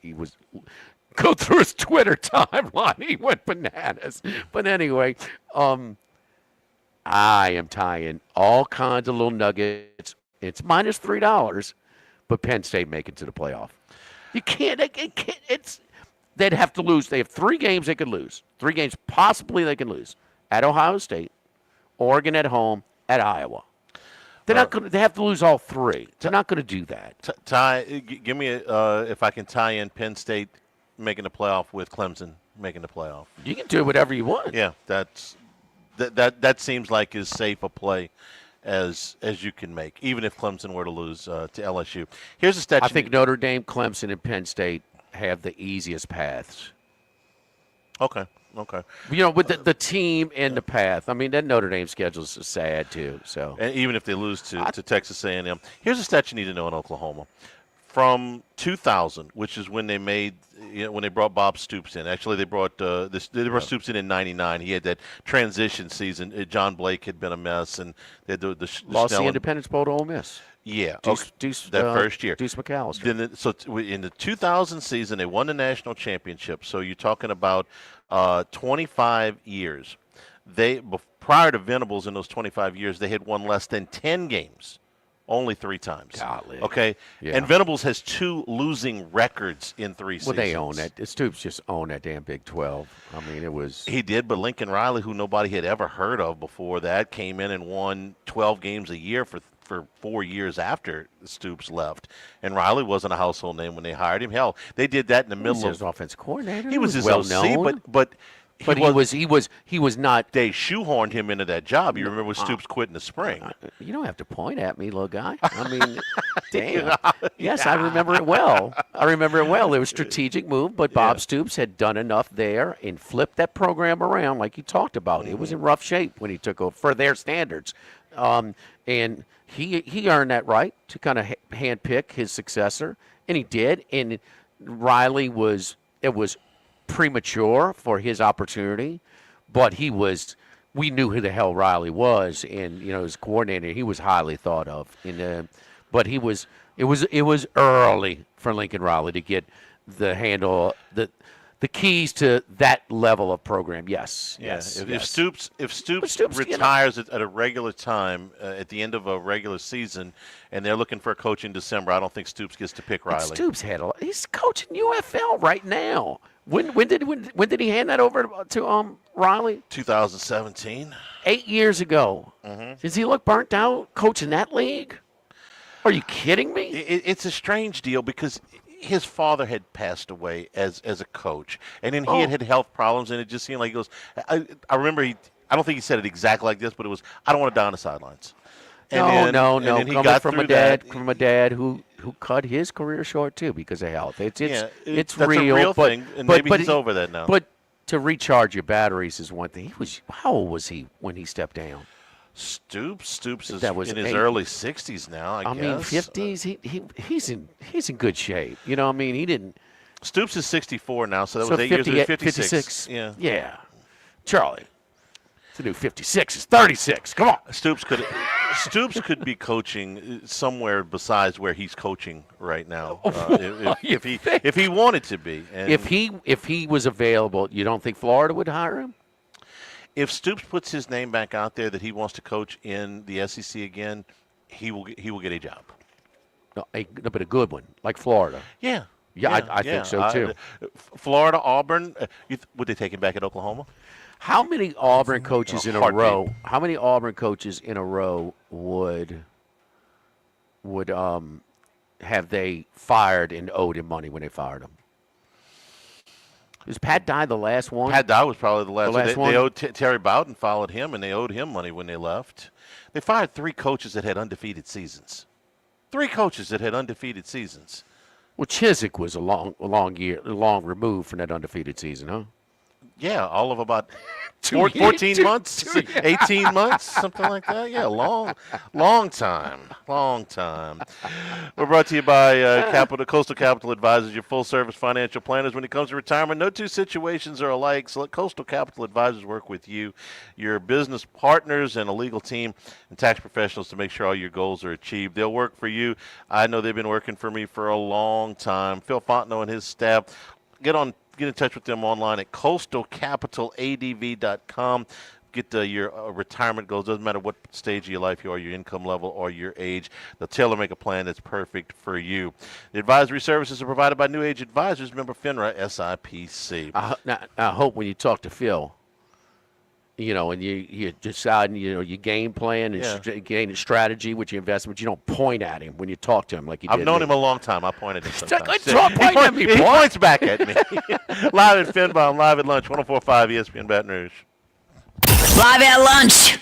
go through his Twitter timeline. He went bananas. But anyway, I am tying all kinds of little nuggets. It's minus $3, but Penn State make it to the playoff. You can't. They'd have to lose. They have 3 games they could lose. 3 games possibly they can lose at Ohio State, Oregon at home, at Iowa. They're not going. They have to lose all 3. They're not going to do that. Ty, give me if I can tie in Penn State making the playoff with Clemson making the playoff. You can do whatever you want. Yeah, that seems like as safe a play as you can make, even if Clemson were to lose to LSU. Here's a stat. I think Notre Dame, Clemson, and Penn State have the easiest paths. Okay. With the team and the path. I mean, that Notre Dame schedule is sad too. So, and even if they lose to Texas A&M, here's a stat you need to know in Oklahoma. From 2000, which is when they made, when they brought Bob Stoops in. Actually, they brought Stoops in '99. He had that transition season. John Blake had been a mess, and they had the lost the Independence Bowl to Ole Miss. Yeah, Deuce, that first year. Deuce McAllister. Then, in the 2000 season, they won the national championship. So you're talking about 25 years. Prior to Venables in those 25 years, they had won less than 10 games. Only 3 times. Golly. Okay? Yeah. And Venables has 2 losing records in 3 seasons. Well, they own that. Stoops just owned that damn Big 12. I mean, it was. He did, but Lincoln Riley, who nobody had ever heard of before that, came in and won 12 games a year for 4 years after Stoops left. And Riley wasn't a household name when they hired him. Hell, they did that in the middle of. He was his offensive coordinator. He was his well OC, known. but he was not. They shoehorned him into that job. You remember Stoops quit in the spring. You don't have to point at me, little guy. I mean, damn. Yes, I remember it well. It was a strategic move, but Bob Stoops had done enough there and flipped that program around like you talked about. It was in rough shape when he took over for their standards. And he earned that right to kind of handpick his successor, and he did. And Riley was premature for his opportunity, but we knew who the hell Riley was, and his coordinator, he was highly thought of. But it was early for Lincoln Riley to get the handle, the keys to that level of program. Yes. If Stoops retires at a regular time at the end of a regular season, and they're looking for a coach in December, I don't think Stoops gets to pick Riley. Stoops he's coaching UFL right now. When did he hand that over to Riley? 2017. 8 years ago. Mm-hmm. Does he look burnt out coaching that league? Are you kidding me? It's a strange deal because his father had passed away as a coach, and then he had health problems, and it just seemed like he goes. I remember I don't think he said it exactly like this, but it was, "I don't want to die on the sidelines." And no. And then he coming got from a dad who cut his career short too because of health. It's that's real, a real but, thing, and but, maybe he's over that now. But to recharge your batteries is one thing. How old was he when he stepped down? Stoops is in his early 60s now. I guess. mean, 50s. He's in good shape. He didn't. Stoops is 64 now, so that was 8 years ago. 56. Yeah. Charlie. To do 56 is 36. Come on. Stoops could be coaching somewhere besides where he's coaching right now. If he wanted to be. And if he was available, you don't think Florida would hire him? If Stoops puts his name back out there that he wants to coach in the SEC again, he will get a job. No, but a good one, like Florida. Yeah. I think so too. Florida, Auburn. Would they take him back at Oklahoma? How many Auburn coaches in a row? How many Auburn coaches in a row would have they fired and owed him money when they fired him? Was Pat Dye the last one? Pat Dye was probably the last one. They owed Terry Bowden followed him, and they owed him money when they left. They fired 3 coaches that had undefeated seasons. 3 coaches that had undefeated seasons. Well, Chiswick was a long remove from that undefeated season, huh? Yeah, all of about 14 months, 18 months, something like that. Yeah, long time. We're brought to you by Coastal Capital Advisors, your full-service financial planners. When it comes to retirement, no two situations are alike, so let Coastal Capital Advisors work with you, your business partners, and a legal team and tax professionals to make sure all your goals are achieved. They'll work for you. I know they've been working for me for a long time. Phil Fontenot and his staff, get in touch with them online at coastalcapitaladv.com. Get your retirement goals. Doesn't matter what stage of your life you are, your income level, or your age. They'll tailor-make a plan that's perfect for you. The advisory services are provided by New Age Advisors, member FINRA, SIPC. I hope when you talk to Phil, and you decide, your game plan and gain a strategy with your investments, you don't point at him when you talk to him like you did. I've known him a long time. I pointed at him sometimes. He points back at me. Live at Finbomb, live at lunch, 104.5 ESPN Baton Rouge. Live at lunch.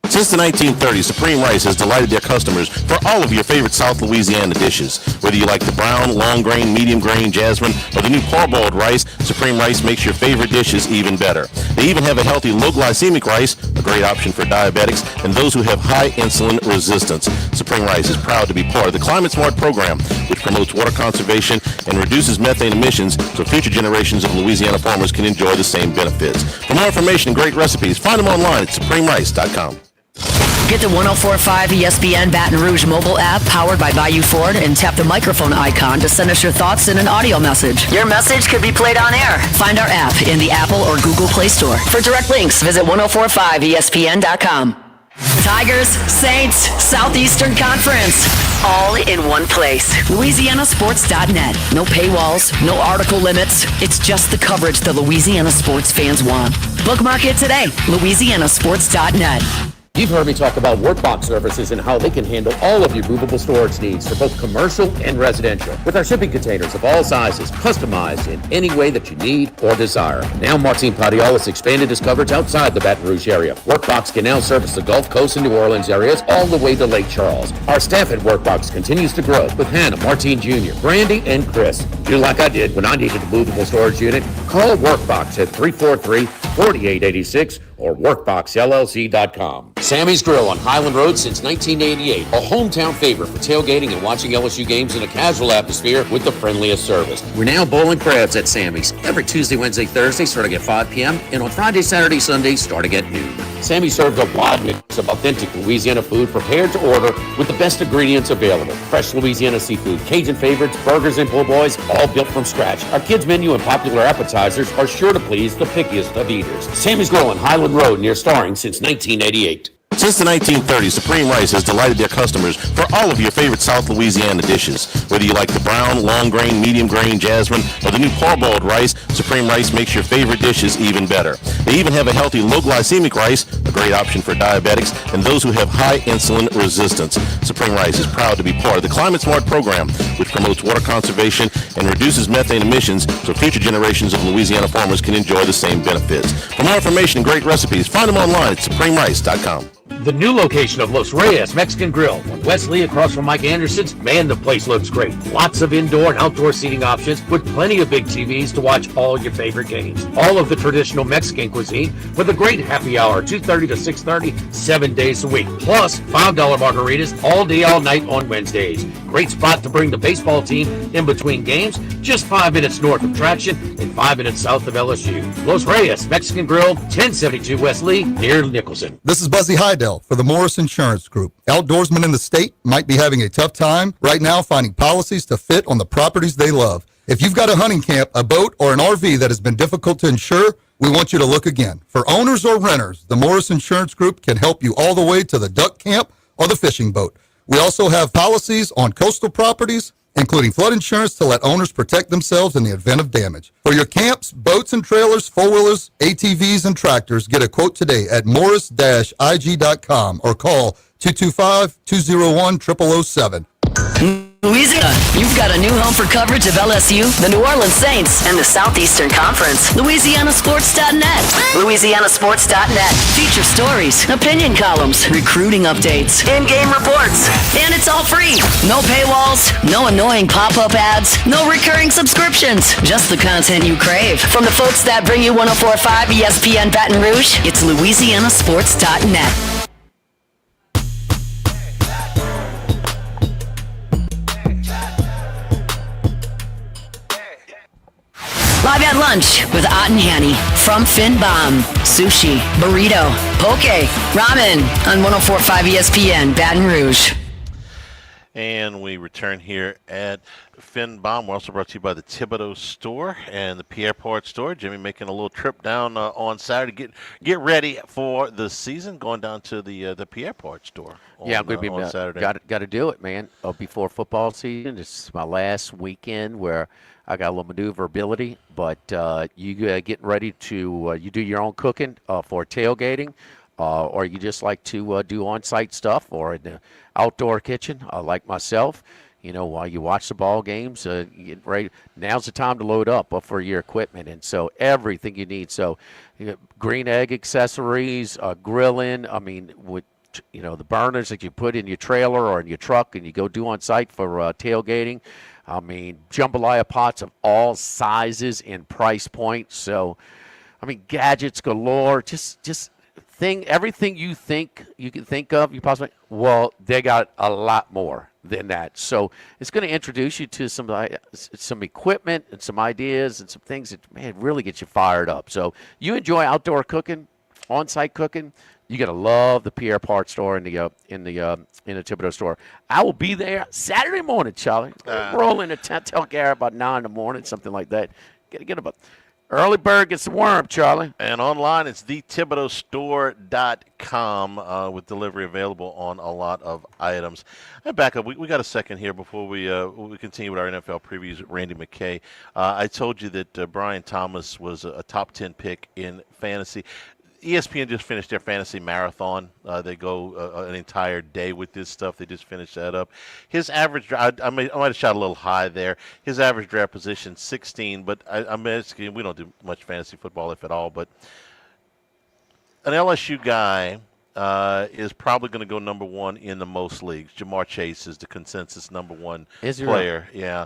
Since the 1930s, Supreme Rice has delighted their customers for all of your favorite South Louisiana dishes. Whether you like the brown, long grain, medium grain, jasmine, or the new parboiled rice, Supreme Rice makes your favorite dishes even better. They even have a healthy low glycemic rice, a great option for diabetics and those who have high insulin resistance. Supreme Rice is proud to be part of the Climate Smart program, which promotes water conservation and reduces methane emissions so future generations of Louisiana farmers can enjoy the same benefits. For more information and great recipes, find them online at supremerice.com. Get the 104.5 ESPN Baton Rouge mobile app powered by Bayou Ford and tap the microphone icon to send us your thoughts in an audio message. Your message could be played on air. Find our app in the Apple or Google Play Store. For direct links, visit 1045ESPN.com. Tigers, Saints, Southeastern Conference, all in one place. LouisianaSports.net. No paywalls, no article limits. It's just the coverage the Louisiana sports fans want. Bookmark it today. LouisianaSports.net. You've heard me talk about Workbox services and how they can handle all of your movable storage needs for both commercial and residential. With our shipping containers of all sizes, customized in any way that you need or desire. Now Martin Padial has expanded his coverage outside the Baton Rouge area. Workbox can now service the Gulf Coast and New Orleans areas all the way to Lake Charles. Our staff at Workbox continues to grow with Hannah, Martin Jr., Brandy, and Chris. Do like I did when I needed a movable storage unit. Call Workbox at 343-4886 or workboxllc.com. Sammy's Grill on Highland Road since 1988. A hometown favorite for tailgating and watching LSU games in a casual atmosphere with the friendliest service. We're now bowling crabs at Sammy's every Tuesday, Wednesday, Thursday starting at 5 p.m. and on Friday, Saturday, Sunday starting at noon. Sammy serves a wide mix of authentic Louisiana food prepared to order with the best ingredients available. Fresh Louisiana seafood, Cajun favorites, burgers, and po' boys, all built from scratch. Our kids' menu and popular appetizers are sure to please the pickiest of eaters. Sammy's Grill on Highland Road near Starring since 1988. Since the 1930s, Supreme Rice has delighted their customers for all of your favorite South Louisiana dishes. Whether you like the brown, long grain, medium grain, jasmine, or the new parboiled rice, Supreme Rice makes your favorite dishes even better. They even have a healthy low glycemic rice, a great option for diabetics and those who have high insulin resistance. Supreme Rice is proud to be part of the Climate Smart program, which promotes water conservation and reduces methane emissions so future generations of Louisiana farmers can enjoy the same benefits. For more information and great recipes, find them online at supremerice.com. The new location of Los Reyes Mexican Grill on Wesley across from Mike Anderson's. Man, the place looks great. Lots of indoor and outdoor seating options with plenty of big TVs to watch all your favorite games. All of the traditional Mexican cuisine with a great happy hour, 2:30 to 6:30, 7 days a week. Plus $5 margaritas all day, all night on Wednesdays. Great spot to bring the baseball team in between games, just 5 minutes north of Traction and 5 minutes south of LSU. Los Reyes Mexican Grill, 1072 West Lee, near Nicholson. This is Buzzy Hydell for the Morris Insurance Group. Outdoorsmen in the state might be having a tough time right now finding policies to fit on the properties they love. If you've got a hunting camp, a boat, or an RV that has been difficult to insure, we want you to look again. For owners or renters, the Morris Insurance Group can help you all the way to the duck camp or the fishing boat. We also have policies on coastal properties, including flood insurance to let owners protect themselves in the event of damage. For your camps, boats and trailers, four-wheelers, ATVs, and tractors, get a quote today at morris-ig.com or call 225-201-0007. Louisiana, you've got a new home for coverage of LSU, the New Orleans Saints, and the Southeastern Conference. LouisianaSports.net. LouisianaSports.net. Feature stories, opinion columns, recruiting updates, in-game reports. And it's all free. No paywalls, no annoying pop-up ads, no recurring subscriptions. Just the content you crave. From the folks that bring you 104.5 ESPN Baton Rouge, it's LouisianaSports.net. Live at lunch with Ott and Hanny from Finbomb, sushi, burrito, poke, ramen on 104.5 ESPN Baton Rouge. And we return here at Finbomb. We're also brought to you by the Thibodeau store and the Pierre Part store. Jimmy making a little trip down on Saturday. Get ready for the season, going down to the Pierre Part store on, I'm going to be on Saturday. Got to do it, man. Before football season, this is my last weekend where I got a little maneuverability, but you getting ready to you do your own cooking for tailgating, or you just like to do on-site stuff, or in the outdoor kitchen, like myself. You know, while you watch the ball games, you get ready. Now's the time to load up for your equipment, and so everything you need. So, green egg accessories, grilling. I mean, with the burners that you put in your trailer or in your truck, and you go do on site for tailgating. I mean, jambalaya pots of all sizes and price points. So, I mean, gadgets galore. Just everything you can think of, you possibly. Well, they got a lot more than that. So it's going to introduce you to some equipment and some ideas and some things that really get you fired up. So you enjoy outdoor cooking, on-site cooking. You're gonna love the Pierre Part store in the Thibodeau store. I will be there Saturday morning, Charlie. Roll in tell Gary about 9 in the morning, something like that. Get about early bird gets the worm, Charlie. And online, it's thethibodeaustore.com with delivery available on a lot of items. And back up, we got a second here before we continue with our NFL previews with Randy McKay. I told you that Brian Thomas was a top 10 pick in fantasy. ESPN just finished their fantasy marathon. They go an entire day with this stuff. They just finished that up. His average, I might have shot a little high there. His average draft position, 16. But I'm asking, we don't do much fantasy football, if at all. But an LSU guy is probably going to go number one in the most leagues. Jamar Chase is the consensus number one player. Right? Yeah.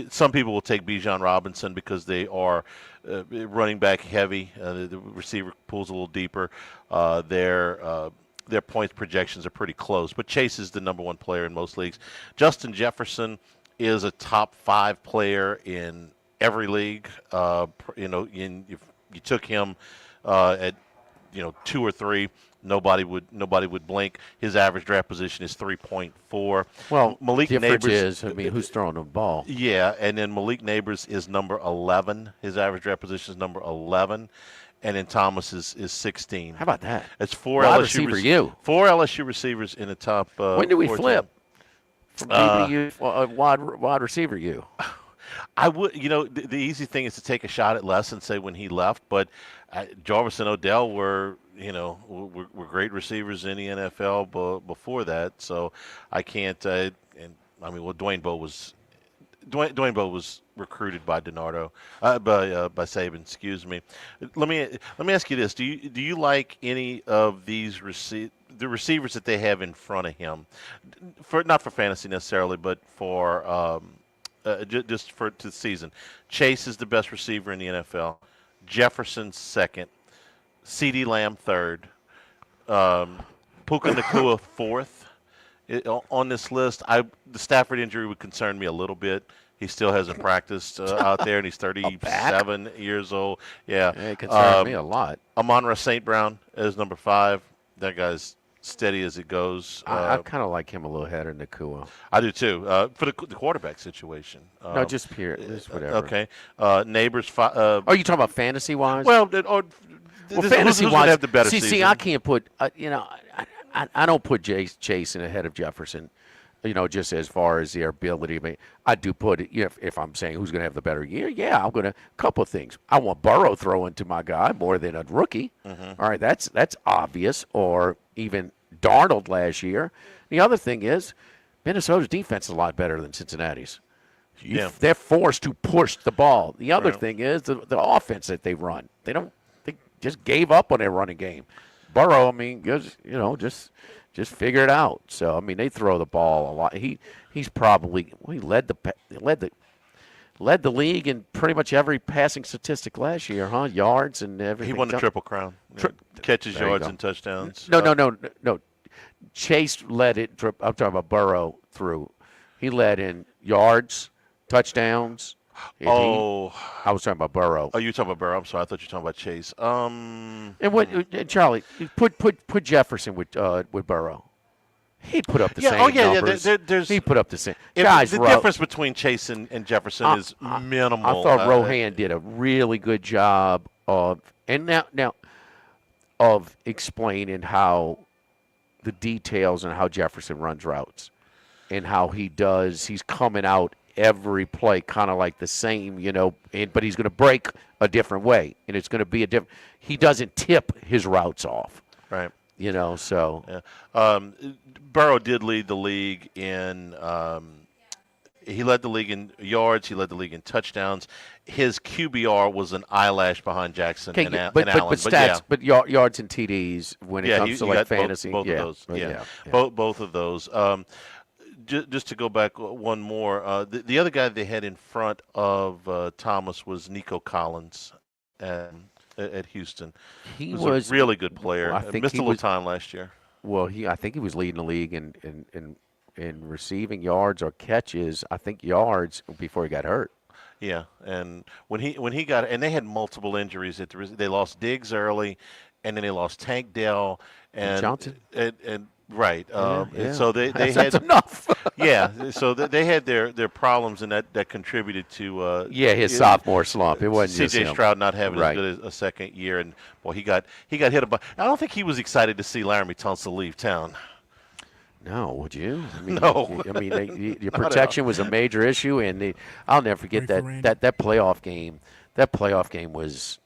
Some people will take Bijan Robinson because they are running back heavy. The receiver pool's a little deeper. Their points projections are pretty close. But Chase is the number one player in most leagues. Justin Jefferson is a top 5 player in every league. If you took him at 2 or 3. Nobody would blink. His average draft position is 3.4. Well, Malik difference Neighbors is, who's throwing the ball? Yeah, and then Malik Neighbors is number 11. His average draft position is number 11, and then Thomas is 16. How about that? It's 4 wide LSU receiver. 4 LSU receivers in the top. When do we 14. flip from BBU wide receiver? You. I would, the easy thing is to take a shot at Les and say when he left, but Jarvis and Odell were great receivers in the NFL before that, so I can't. Dwayne Bowe was recruited by DiNardo, by Saban. Excuse me. Let me ask you this: Do you like any of these the receivers that they have in front of him, not for fantasy necessarily, but for just for the season? Chase is the best receiver in the NFL. Jefferson second. CeeDee Lamb third. Puka Nacua fourth. On this list, the Stafford injury would concern me a little bit. He still hasn't practiced out there, and he's 37 years old. Yeah, it concerns me a lot. Amon-Ra St. Brown is number 5. That guy's steady as it goes. I kind of like him a little ahead of Nacua. I do too. For the quarterback situation. No, just whatever. Okay. Neighbors. Are you talking about fantasy wise? Well, fantasy who's wise, have the better season? See, I can't put. I don't put Chase in ahead of Jefferson. Just as far as their ability. I mean, I do put it. If I'm saying who's going to have the better year, yeah, I'm going to. Couple of things. I want Burrow throwing to my guy more than a rookie. Mm-hmm. All right, that's obvious. Or even Darnold last year. The other thing is, Minnesota's defense is a lot better than Cincinnati's. Yeah. They're forced to push the ball. The other thing is the offense that they run. They just gave up on their running game. Burrow, I mean, just figure it out. So I mean, they throw the ball a lot. He's probably he led the league in pretty much every passing statistic last year, huh? Yards and everything. He won the Triple Crown. Catches, yards, and touchdowns. No. Chase led it. I'm talking about Burrow through. He led in yards, touchdowns. I was talking about Burrow. Oh, you talking about Burrow? I'm sorry, I thought you were talking about Chase. And what, Charlie? Put Jefferson with Burrow. He put up the same numbers. He put up the same. Guys, the difference between Chase and Jefferson is minimal. I thought Rohan did a really good job of explaining how the details and how Jefferson runs routes and how he's coming out every play kind of like the same, but he's going to break a different way, and it's going to be he doesn't tip his routes off. Right. So. Yeah. Burrow did lead the league in he led the league in yards. He led the league in touchdowns. His QBR was an eyelash behind Jackson and Allen. But stats, but yards and TDs when it comes to fantasy. Both of those. Both of those. Just to go back one more, the other guy they had in front of Thomas was Nico Collins at Houston. He was a really good player. I think missed a little time last year. Well, I think he was leading the league in receiving yards or catches. I think yards before he got hurt. Yeah, and when he got, and they had multiple injuries. They lost Diggs early, and then they lost Tank Dell and Johnson. And right. Yeah. So they that's had enough. Yeah. So they had their problems, and that contributed to his sophomore slump. It wasn't just C.J. him. Stroud not having Right. as good a second year, and boy, he got hit about. I don't think he was excited to see Laramie Tunsil leave town. No, would you? I mean, No. Your protection was a major issue, and I'll never forget that playoff game. That playoff game was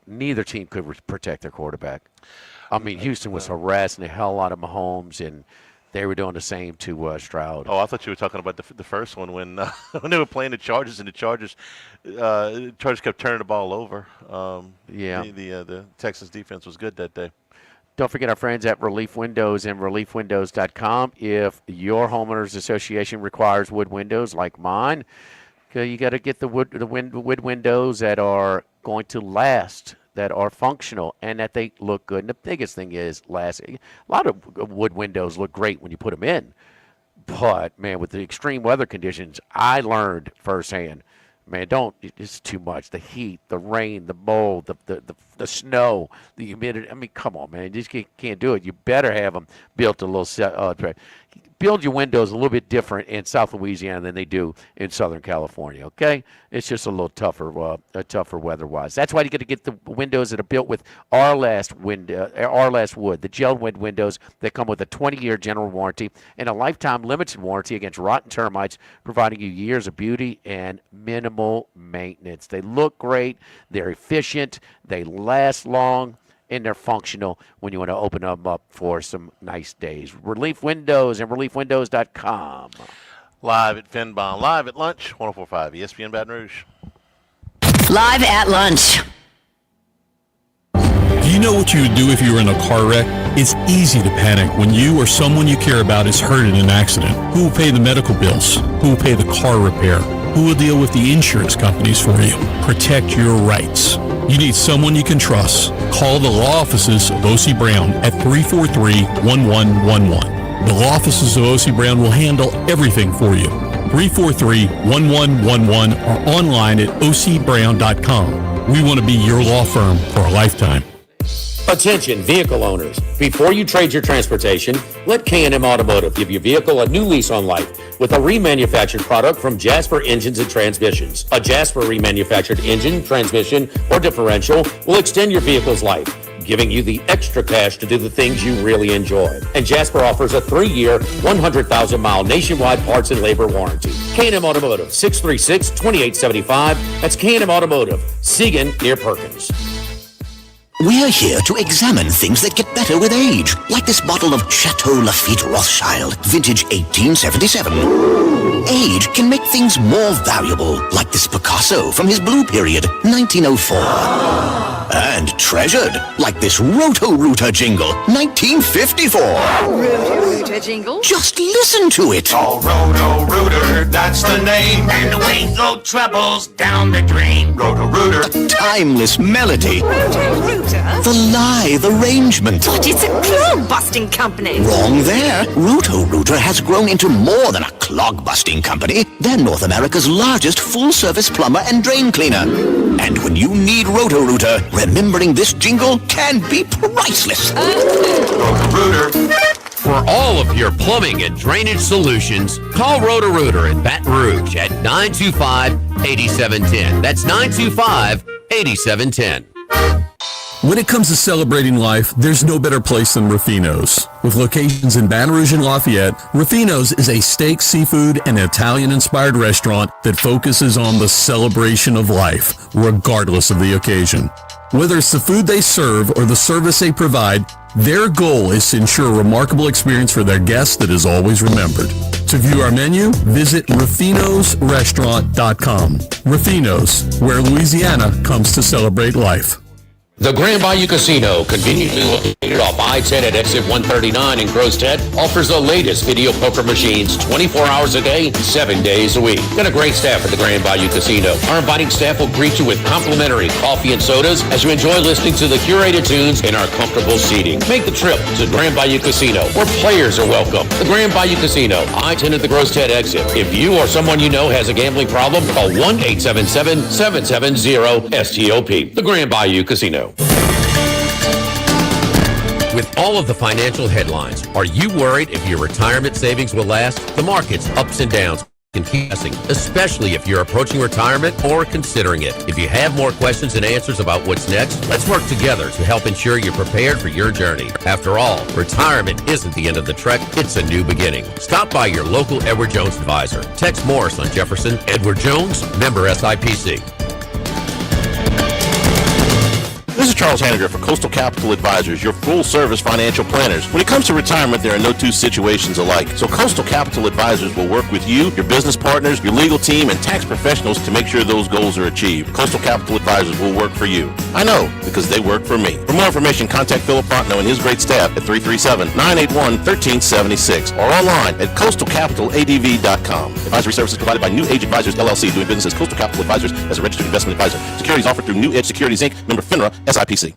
neither team could protect their quarterback. I mean, Houston was harassing the hell out of Mahomes, and they were doing the same to Stroud. Oh, I thought you were talking about the first one when they were playing the Chargers, and the Chargers kept turning the ball over. The Texans defense was good that day. Don't forget our friends at Relief Windows and ReliefWindows.com. If your homeowners association requires wood windows like mine, you got to get the wood windows that are going to last, that are functional, and that they look good. And the biggest thing is lasting. A lot of wood windows look great when you put them in, but man, with the extreme weather conditions, I learned firsthand. Man, it's too much. The heat, the rain, the mold, the snow, the humidity. I mean, come on, man. You just can't do it. You better have them built a little build your windows a little bit different in South Louisiana than they do in Southern California, okay? It's just a little tougher weather-wise. That's why you got to get the windows that are built with R-Last wood, the gel wood windows that come with a 20-year general warranty and a lifetime limited warranty against rotten termites, providing you years of beauty and minimal maintenance. They look great. They're efficient. They last long. And they're functional when you want to open them up for some nice days. Relief Windows and ReliefWindows.com. Live at Finbomb, live at lunch, 104.5 ESPN Baton Rouge. Live at lunch. Do you know what you would do if you were in a car wreck? It's easy to panic when you or someone you care about is hurt in an accident. Who will pay the medical bills? Who will pay the car repair? Who will deal with the insurance companies for you? Protect your rights. You need someone you can trust. Call the law offices of O.C. Brown at 343-1111. The law offices of O.C. Brown will handle everything for you. 343-1111 or online at ocbrown.com. We want to be your law firm for a lifetime. Attention vehicle owners. Before you trade your transportation, let K&M Automotive give your vehicle a new lease on life with a remanufactured product from Jasper Engines and Transmissions. A Jasper remanufactured engine, transmission, or differential will extend your vehicle's life, giving you the extra cash to do the things you really enjoy. And Jasper offers a 3-year, 100,000-mile nationwide parts and labor warranty. K&M Automotive, 636-2875. That's K&M Automotive, Siegen near Perkins. We're here to examine things that get better with age, like this bottle of Chateau Lafite Rothschild, vintage 1877. Age can make things more valuable, like this Picasso from his blue period, 1904. And treasured, like this Roto-Rooter jingle, 1954. Roto-Rooter jingle? Just listen to it. Oh, Roto-Rooter, that's the name. And away go troubles down the drain. Roto-Rooter. A timeless melody. Roto-Rooter? The lithe arrangement. But it's a clog-busting company. Wrong there. Roto-Rooter has grown into more than a clog-busting company. They're North America's largest full-service plumber and drain cleaner. And when you need Roto-Rooter, remembering this jingle can be priceless. Roto-Rooter. For all of your plumbing and drainage solutions, call Roto-Rooter in Baton Rouge at 925-8710. That's 925-8710. When it comes to celebrating life, there's no better place than Ruffino's. With locations in Baton Rouge and Lafayette, Ruffino's is a steak, seafood, and Italian-inspired restaurant that focuses on the celebration of life, regardless of the occasion. Whether it's the food they serve or the service they provide, their goal is to ensure a remarkable experience for their guests that is always remembered. To view our menu, visit ruffinosrestaurant.com. Ruffino's, where Louisiana comes to celebrate life. The Grand Bayou Casino, conveniently located off I-10 at exit 139 in Grostead, offers the latest video poker machines 24 hours a day, 7 days a week. Got a great staff at the Grand Bayou Casino. Our inviting staff will greet you with complimentary coffee and sodas as you enjoy listening to the curated tunes in our comfortable seating. Make the trip to Grand Bayou Casino, where players are welcome. The Grand Bayou Casino, I-10 at the Grostead exit. If you or someone you know has a gambling problem, call 1-877-770-STOP. The Grand Bayou Casino. With all of the financial headlines, are you worried if your retirement savings will last? The market's ups and downs can keep guessing, especially if you're approaching retirement or considering it. If you have more questions and answers about what's next, let's work together to help ensure you're prepared for your journey. After all, retirement isn't the end of the trek, it's a new beginning. Stop by your local Edward Jones advisor. Tex Morris on Jefferson. Edward Jones, member SIPC. This is Charles Hanniger for Coastal Capital Advisors, your full-service financial planners. When it comes to retirement, there are no two situations alike. So Coastal Capital Advisors will work with you, your business partners, your legal team, and tax professionals to make sure those goals are achieved. Coastal Capital Advisors will work for you. I know, because they work for me. For more information, contact Philip Fontenot and his great staff at 337-981-1376 or online at coastalcapitaladv.com. Advisory services provided by New Age Advisors, LLC, doing business as Coastal Capital Advisors as a registered investment advisor. Securities offered through New Edge Securities, Inc., member FINRA, SIPC.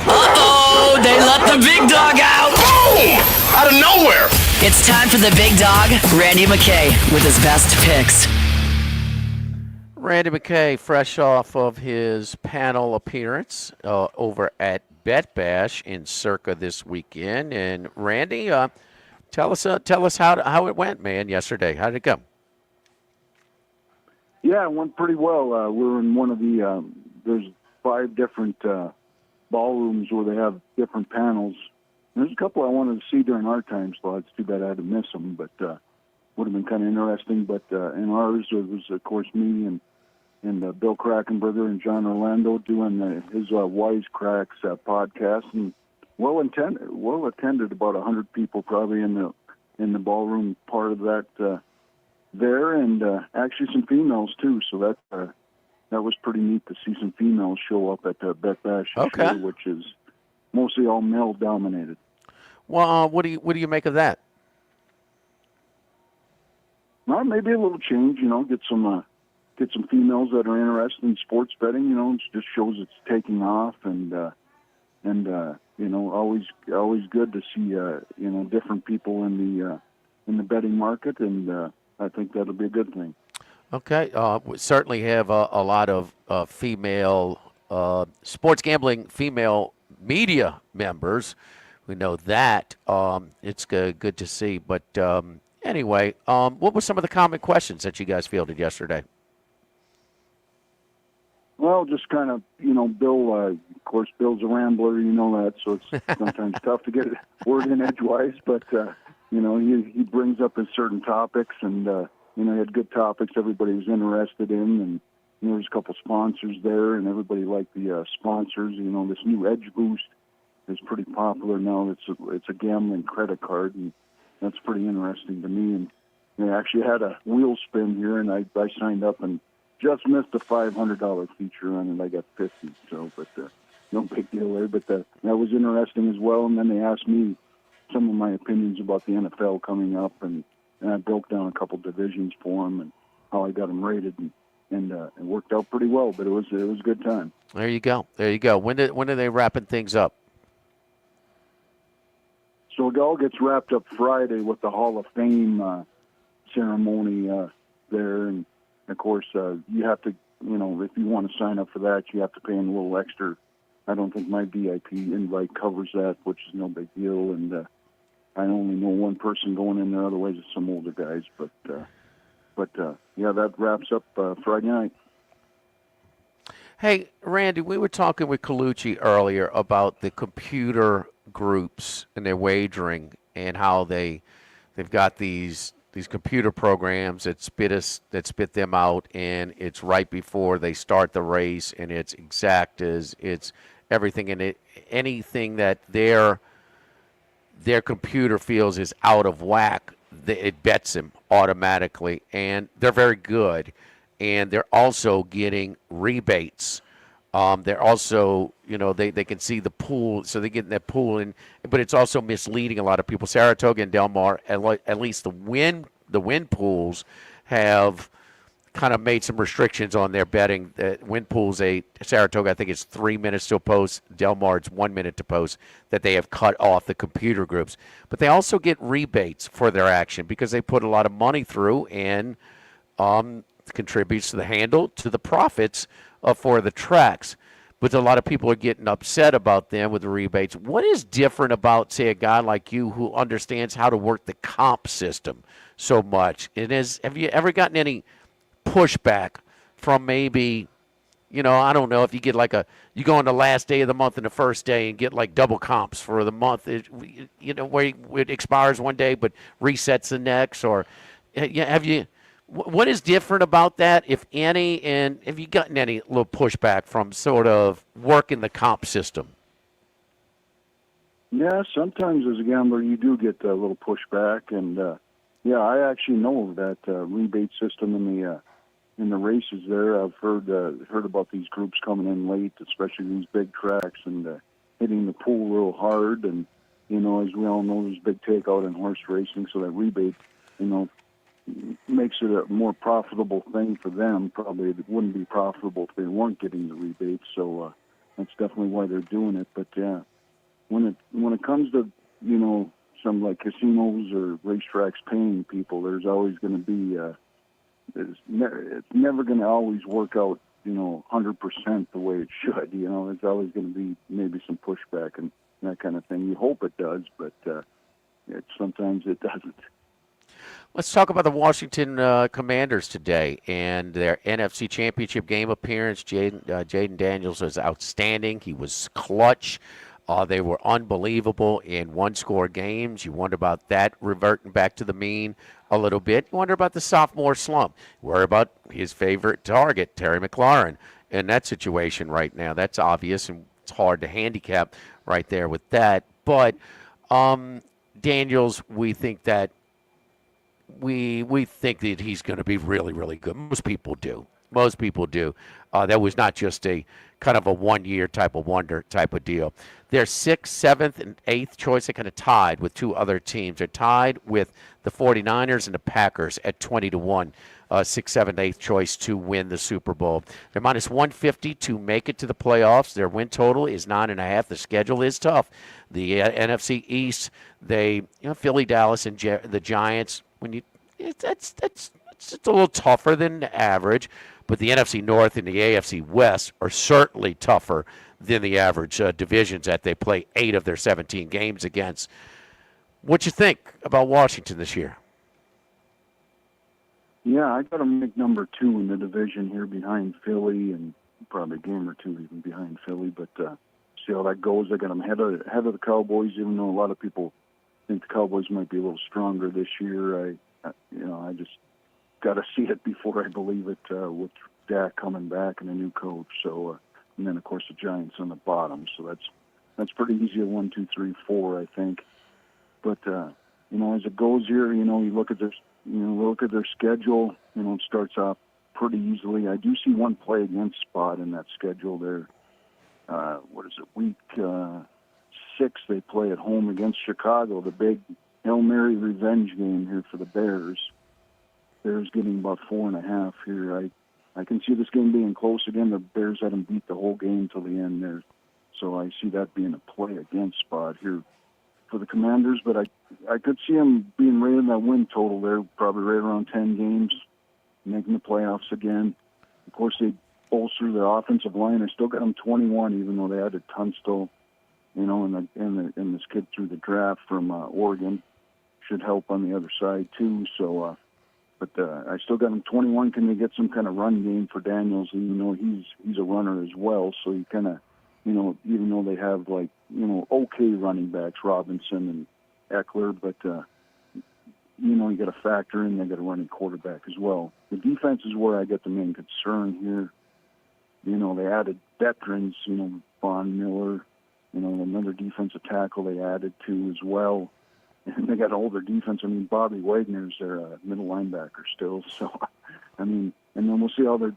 Uh-oh, they let the big dog out. Boom! Out of nowhere. It's time for the big dog, Randy McKay, with his best picks. Randy McKay, fresh off of his panel appearance over at Bet Bash in Circa this weekend. And Randy, tell us how it went, man, yesterday. How did it go? Yeah, it went pretty well. We're in one of the there's 5 different ballrooms where they have different panels. There's a couple I wanted to see during our time slot. It's too bad I had to miss them, but would have been kind of interesting. But in ours, it was, of course, me and Bill Krakenberger and John Orlando doing his Wisecracks podcast, and well attended, about 100 people probably in the ballroom part of that there, and actually some females too. So that was pretty neat to see some females show up at the Bet Bash show, which is mostly all male dominated. Well, what do you make of that? Well, maybe a little change, get some females that are interested in sports betting. It just shows it's taking off, and always good to see different people in the betting market, and I think that'll be a good thing. Okay, we certainly have a lot of female sports gambling female media members. We know that. It's good to see. But anyway, what were some of the common questions that you guys fielded yesterday? Well, just kind of, Bill, of course, Bill's a rambler, you know that, so it's sometimes tough to get a word in edgewise, but, he brings up his certain topics, and, he had good topics everybody was interested in, and there's a couple sponsors there, and everybody liked the sponsors. This new Edge Boost is pretty popular now. It's a gambling credit card, and that's pretty interesting to me, and they actually had a wheel spin here, and I signed up and just missed a $500 feature on it. I got 50, so, but no big deal there. But that was interesting as well. And then they asked me some of my opinions about the NFL coming up, and I broke down a couple divisions for them and how I got them rated, and it worked out pretty well. But it was a good time. There you go. When are they wrapping things up? So it all gets wrapped up Friday with the Hall of Fame ceremony there, and of course, you have to, if you want to sign up for that, you have to pay in a little extra. I don't think my VIP invite covers that, which is no big deal. And I only know one person going in there. Otherwise, it's some older guys. But that wraps up Friday night. Hey, Randy, we were talking with Colucci earlier about the computer groups and their wagering and how they've got these computer programs that spit them out, and it's right before they start the race, and it's exact as it's everything in it. Anything that their computer feels is out of whack, it bets them automatically, and they're very good, and they're also getting rebates. They're also, they can see the pool, so they get in that pool, but it's also misleading a lot of people. Saratoga and Del Mar, at least the win pools, have kind of made some restrictions on their betting. The win pools, Saratoga, I think it's 3 minutes to post. Del Mar, it's 1 minute to post, that they have cut off the computer groups. But they also get rebates for their action because they put a lot of money through, and contributes to the handle, to the profits for the tracks. But a lot of people are getting upset about them with the rebates. What is different about, say, a guy like you who understands how to work the comp system so much? Have you ever gotten any pushback from maybe, I don't know, if you get you go on the last day of the month and the first day and get like double comps for the month, where it expires one day but resets the next, or have you... What is different about that, if any, and have you gotten any little pushback from sort of working the comp system? Yeah, sometimes as a gambler you do get a little pushback, and I actually know that rebate system in the races there. I've heard about these groups coming in late, especially these big tracks, and hitting the pool real hard, and as we all know, there's big takeout in horse racing, so that rebate, makes it a more profitable thing for them. Probably it wouldn't be profitable if they weren't getting the rebates, so that's definitely why they're doing it. But when it comes to some like casinos or racetracks paying people, there's always going to be it's never going to always work out 100% the way it should. There's always going to be maybe some pushback and that kind of thing. You hope it does, but sometimes it doesn't. Let's talk about the Washington Commanders today and their NFC Championship game appearance. Jaden Daniels was outstanding. He was clutch. They were unbelievable in one-score games. You wonder about that reverting back to the mean a little bit. You wonder about the sophomore slump. Worry about his favorite target, Terry McLaurin, in that situation right now. That's obvious, and it's hard to handicap right there with that. But Daniels, we think that he's going to be really, really good. Most people do. That was not just a kind of a one-year type of wonder type of deal. They're 6th, 7th, and 8th choice. They're kind of tied with two other teams. They're tied with the 49ers and the Packers at 20-1, 6th, 7th, 8th choice to win the Super Bowl. They're minus 150 to make it to the playoffs. Their win total is 9.5. The schedule is tough. The NFC East, Philly, Dallas, and the Giants. It's a little tougher than the average, but the NFC North and the AFC West are certainly tougher than the average divisions that they play 8 of their 17 games against. What you think about Washington this year? Yeah, I got them ranked number 2 in the division here behind Philly and probably a game or two even behind Philly. But see how that goes. I got them ahead of the Cowboys, even though a lot of people think the Cowboys might be a little stronger this year. I just got to see it before I believe it with Dak coming back and a new coach. So, and then of course the Giants on the bottom. So that's pretty easy. 1, 2, 3, 4, I think. But as it goes here, you look at their schedule. It starts off pretty easily. I do see one play against spot in that schedule there. Week 6 they play at home against Chicago, the big Hail Mary revenge game here for the Bears. Bears getting about 4.5 here. I can see this game being close again. The Bears had them beat the whole game till the end there. So I see that being a play against spot here for the Commanders, but I could see them being right in that win total there, probably right around 10 games, making the playoffs again. Of course, they bolster their offensive line. I still got them 21, even though they added Tunstall, and this kid through the draft from Oregon should help on the other side too. So, but I still got them 21. Can they get some kind of run game for Daniels? Even though he's a runner as well, so you kind of, even though they have okay running backs, Robinson and Eckler, but you got to factor in they got a running quarterback as well. The defense is where I get the main concern here. They added veterans, Von Miller, another defensive tackle they added to as well. And they got older defense. Bobby Wagner's their middle linebacker still. So, and then we'll see how they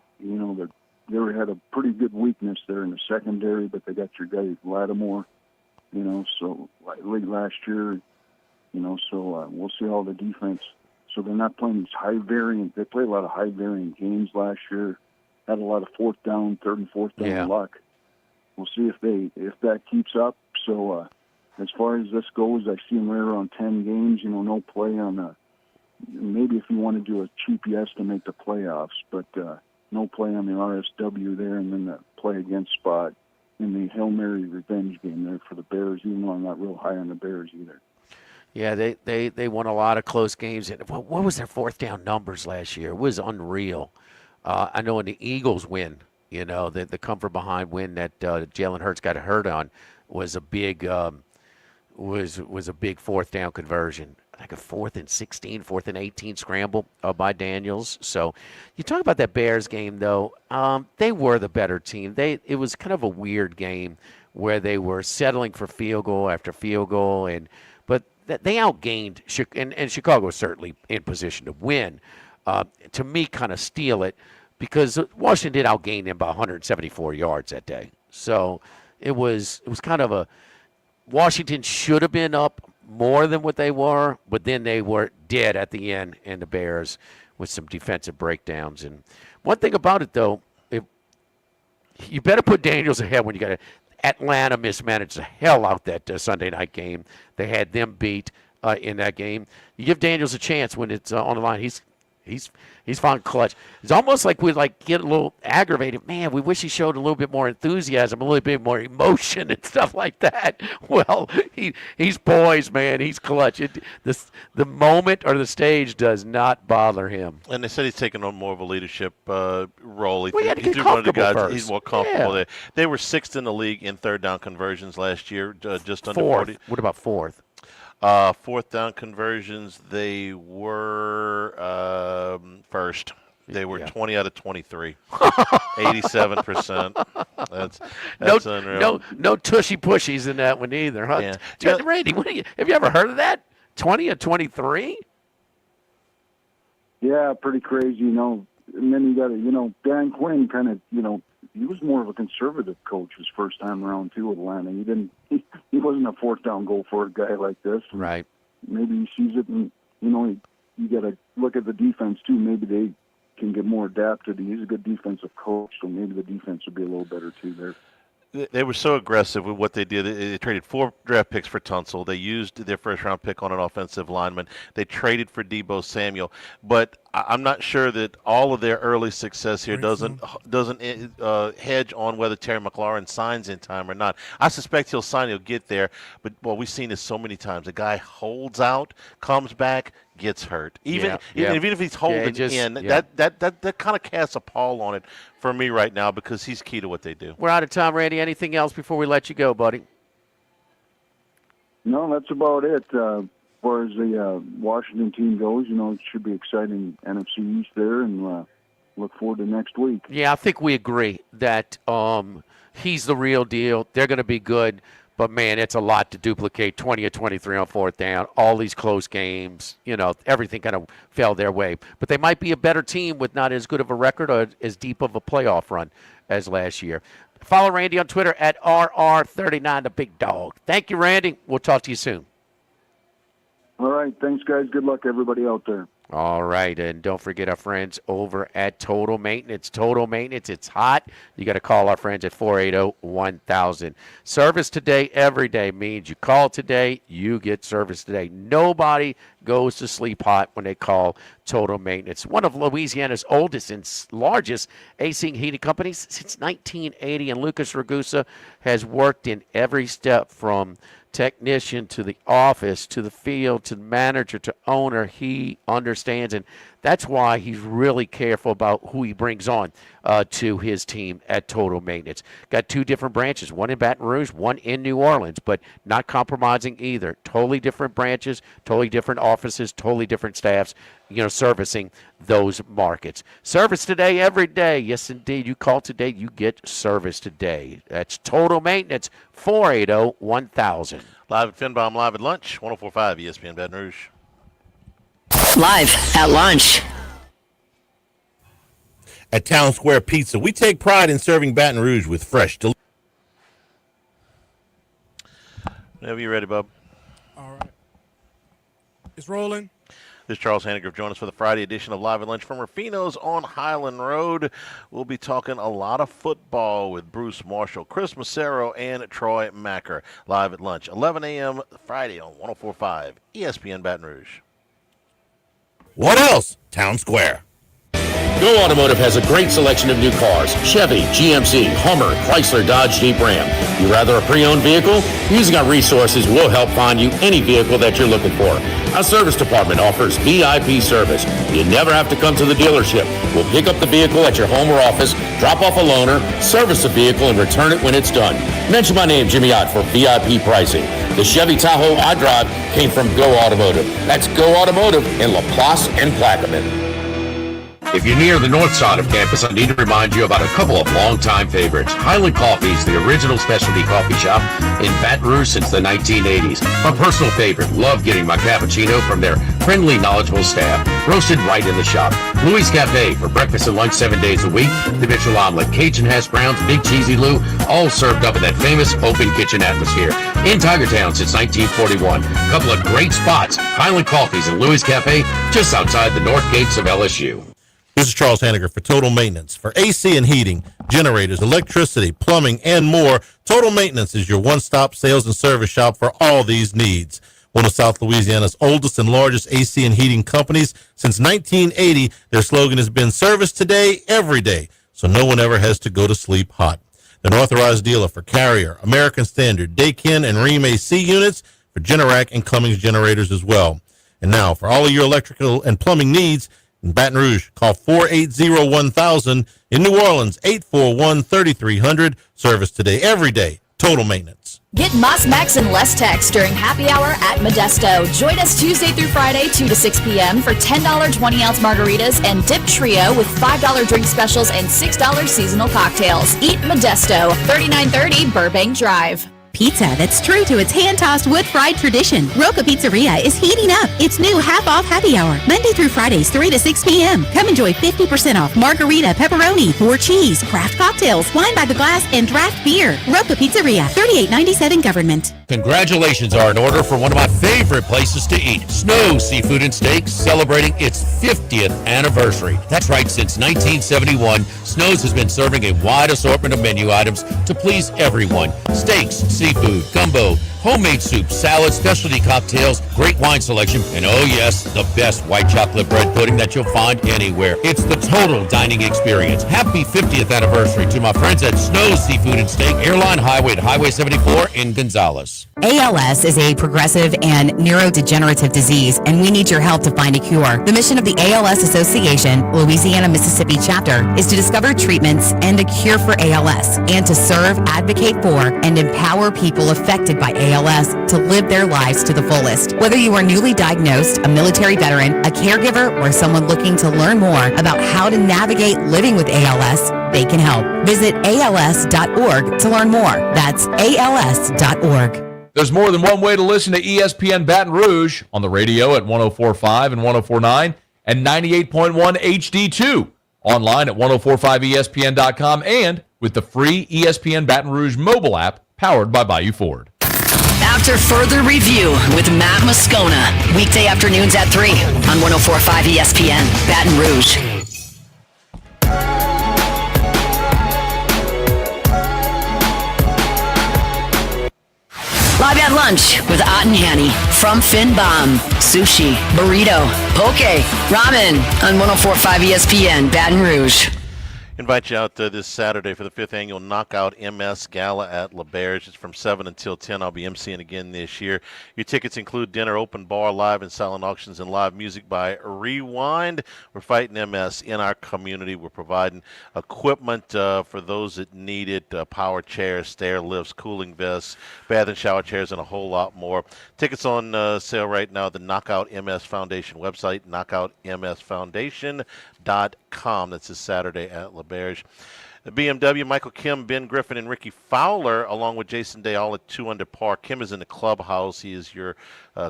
had a pretty good weakness there in the secondary, but they got your guy Lattimore, so late last year, so we'll see how the defense. So they're not playing these high variant. They played a lot of high variant games last year. Had a lot of third and fourth down luck. We'll see if that keeps up. So as far as this goes, I see them right around 10 games. No play on maybe if you want to do a cheap yes to make the playoffs, but no play on the RSW there, and then the play against spot in the Hail Mary revenge game there for the Bears. Even though I'm not real high on the Bears either. Yeah, they won a lot of close games. What was their fourth down numbers last year? It was unreal. I know in the Eagles win, the come from behind win that Jalen Hurts got hurt on was a big was a big fourth down conversion. Like a 4th and 16, 4th and 18 scramble by Daniels. So you talk about that Bears game, though. They were the better team. It was kind of a weird game where they were settling for field goal after field goal, but they outgained, and Chicago was certainly in position to win. To me, kind of steal it, because Washington did outgain them by 174 yards that day. So it was kind of Washington should have been up more than what they were, but then they were dead at the end, and the Bears with some defensive breakdowns. And one thing about it, though, you better put Daniels ahead when you got Atlanta mismanaged the hell out that Sunday night game. They had them beat in that game. You give Daniels a chance when it's on the line. He's found clutch. It's almost like we get a little aggravated. Man, we wish he showed a little bit more enthusiasm, a little bit more emotion and stuff like that. Well, he's poised, man. He's clutch. The moment or the stage does not bother him. And they said he's taking on more of a leadership role. He had to get comfortable first. He's more comfortable Yeah. there. They were 6th in the league in third down conversions last year, just under Fourth. 40. What about fourth? Fourth down conversions, they were first. They were 20 out of 23, 87%. That's unreal. No tushy pushies in that one either, huh? Yeah. Randy, have you ever heard of that? 20 of 23? Yeah, pretty crazy, And then you got Dan Quinn kind of, he was more of a conservative coach his first time around too with Atlanta. He wasn't a fourth down goal for a guy like this. Right. Maybe he sees it, and you got to look at the defense too. Maybe they can get more adapted. He's a good defensive coach, so maybe the defense will be a little better too there. They were so aggressive with what they did. They traded 4 draft picks for Tunsil. They used their first-round pick on an offensive lineman. They traded for Deebo Samuel. But I'm not sure that all of their early success here doesn't hedge on whether Terry McLaurin signs in time or not. I suspect he'll sign. He'll get there. But we've seen this so many times. A guy holds out, comes back, gets hurt. Even Yeah. if he's holding in, yeah. that kind of casts a pall on it for me right now because he's key to what they do. We're out of time, Randy. Anything else before we let you go, buddy? No, that's about it. As far as the Washington team goes, it should be exciting NFC East there, and look forward to next week. Yeah, I think we agree that he's the real deal. They're going to be good. But, man, it's a lot to duplicate 20 or 23 on fourth down, all these close games. Everything kind of fell their way. But they might be a better team with not as good of a record or as deep of a playoff run as last year. Follow Randy on Twitter at RR39, the big dog. Thank you, Randy. We'll talk to you soon. All right. Thanks, guys. Good luck, everybody out there. All right, and don't forget our friends over at Total Maintenance. Total Maintenance, it's hot. You got to call our friends at 480-1000. Service today, every day means you call today, you get service today. Nobody goes to sleep hot when they call Total Maintenance. One of Louisiana's oldest and largest AC and heating companies since 1980, and Lucas Ragusa has worked in every step from technician to the office to the field to the manager to owner. He understands, and that's why he's really careful about who he brings on to his team at Total Maintenance. Got two different branches, one in Baton Rouge, one in New Orleans, but not compromising either. Totally different branches, totally different offices, totally different staffs, servicing those markets. Service today, every day. Yes, indeed. You call today, you get service today. That's Total Maintenance, 480-1000. Live at Finbomb, live at lunch, 104.5 ESPN Baton Rouge. Live at lunch. At Town Square Pizza, we take pride in serving Baton Rouge with fresh, Whenever you're ready, Bub. All right. It's rolling. This is Charles Hanniger. Join us for the Friday edition of Live at Lunch from Rufino's on Highland Road. We'll be talking a lot of football with Bruce Marshall, Chris Massero, and Troy Macker. Live at Lunch, 11 a.m. Friday on 104.5 ESPN Baton Rouge. What else? Town Square. Go Automotive has a great selection of new cars. Chevy, GMC, Hummer, Chrysler, Dodge, Jeep, Ram. You rather a pre-owned vehicle? Using our resources, we'll help find you any vehicle that you're looking for. Our service department offers VIP service. You never have to come to the dealership. We'll pick up the vehicle at your home or office, drop off a loaner, service the vehicle, and return it when it's done. Mention my name, Jimmy Ott, for VIP pricing. The Chevy Tahoe I drive came from Go Automotive. That's Go Automotive in LaPlace and Plaquemine. If you're near the north side of campus, I need to remind you about a couple of longtime favorites. Highland Coffee's the original specialty coffee shop in Baton Rouge since the 1980s. My personal favorite, love getting my cappuccino from their friendly, knowledgeable staff, roasted right in the shop. Louis Cafe for breakfast and lunch 7 days a week. The Mitchell Omelet, Cajun hash browns, Big Cheesy Lou, all served up in that famous open kitchen atmosphere. In Tigertown since 1941. A couple of great spots, Highland Coffee's and Louis Cafe, just outside the north gates of LSU. This is Charles Hanniger for Total Maintenance. For AC and heating, generators, electricity, plumbing, and more, Total Maintenance is your one-stop sales and service shop for all these needs. One of South Louisiana's oldest and largest AC and heating companies. Since 1980, their slogan has been service today, every day, so no one ever has to go to sleep hot. They're an authorized dealer for Carrier, American Standard, Daikin, and Rheem AC units, for Generac and Cummins generators as well. And now, for all of your electrical and plumbing needs, in Baton Rouge, call 480-1000. In New Orleans, 841-3300. Service today, every day. Total Maintenance. Get Moss Max and less text during happy hour at Modesto. Join us Tuesday through Friday, 2 to 6 p.m. for $10 20-ounce margaritas and Dip Trio with $5 drink specials and $6 seasonal cocktails. Eat Modesto, 3930 Burbank Drive. Pizza that's true to its hand-tossed wood-fried tradition. Roca Pizzeria is heating up its new half-off happy hour, Monday through Fridays, 3 to 6 p.m. Come enjoy 50% off margarita, pepperoni, more cheese, craft cocktails, wine by the glass, and draft beer. Roca Pizzeria, 3897 Government. Congratulations are in order for one of my favorite places to eat, Snow Seafood and Steaks, celebrating its 50th anniversary. That's right, since 1971, Snow's has been serving a wide assortment of menu items to please everyone. Steaks, seafood, gumbo, homemade soup, salad, specialty cocktails, great wine selection, and oh yes, the best white chocolate bread pudding that you'll find anywhere. It's the total dining experience. Happy 50th anniversary to my friends at Snow Seafood and Steak, Airline Highway to Highway 74 in Gonzales. ALS? ALS is a progressive and neurodegenerative disease, and we need your help to find a cure. The mission of the ALS Association, Louisiana, Mississippi chapter, is to discover treatments and a cure for ALS, and to serve, advocate for, and empower people affected by ALS to live their lives to the fullest. Whether you are newly diagnosed, a military veteran, a caregiver, or someone looking to learn more about how to navigate living with ALS, they can help. Visit als.org to learn more. That's als.org. There's more than one way to listen to ESPN Baton Rouge on the radio at 104.5 and 104.9 and 98.1 HD2. Online at 1045ESPN.com and with the free ESPN Baton Rouge mobile app powered by Bayou Ford. After further review with Matt Moscona, weekday afternoons at 3 on 104.5 ESPN Baton Rouge. Live at lunch with Ott and Hanny from Finbomb, sushi, burrito, poke, ramen on 104.5 ESPN Baton Rouge. Invite you out this Saturday for the 5th annual Knockout MS Gala at LaBerge. It's from 7 until 10. I'll be emceeing again this year. Your tickets include dinner, open bar, live and silent auctions, and live music by Rewind. We're fighting MS in our community. We're providing equipment for those that need it, power chairs, stair lifts, cooling vests, bath and shower chairs, and a whole lot more. Tickets on sale right now at the Knockout MS Foundation website, knockoutmsfoundation.com. That's this Saturday at LaBerge. The BMW, Michael Kim, Ben Griffin, and Ricky Fowler, along with Jason Day, all at 2 under par. Kim is in the clubhouse. He is your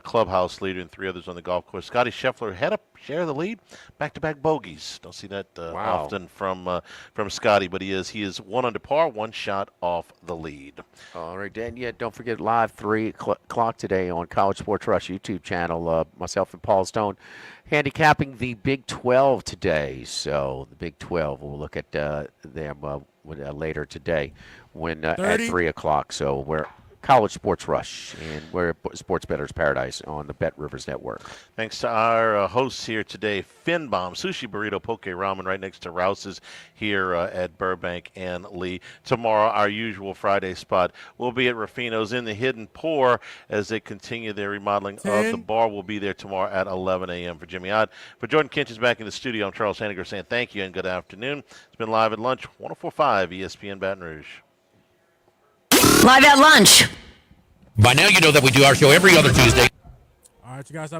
clubhouse leader, and 3 others on the golf course. Scotty Scheffler had a share of the lead, back-to-back bogeys. Don't see that often from Scotty, but he is 1 under par, 1 shot off the lead. All right, Dan. Yeah, don't forget live 3 o'clock today on College Sports Rush YouTube channel. Myself and Paul Stone handicapping the Big 12 today. So the Big 12, we'll look at them later today when at 3 o'clock. So we're College Sports Rush, and we're Sports Better's Paradise on the Bet Rivers Network. Thanks to our hosts here today, Finbomb, sushi, burrito, poke, ramen, right next to Rouse's here at Burbank and Lee. Tomorrow, our usual Friday spot will be at Rufino's in the Hidden Pour as they continue their remodeling of the bar. Will be there tomorrow at 11 a.m. For Jimmy Odd. For Jordan Kinchins back in the studio, I'm Charles Hanniger saying thank you and good afternoon. It's been Live at Lunch, 104.5 ESPN Baton Rouge. Live at lunch. By now, you know that we do our show every other Tuesday. All right, you guys have a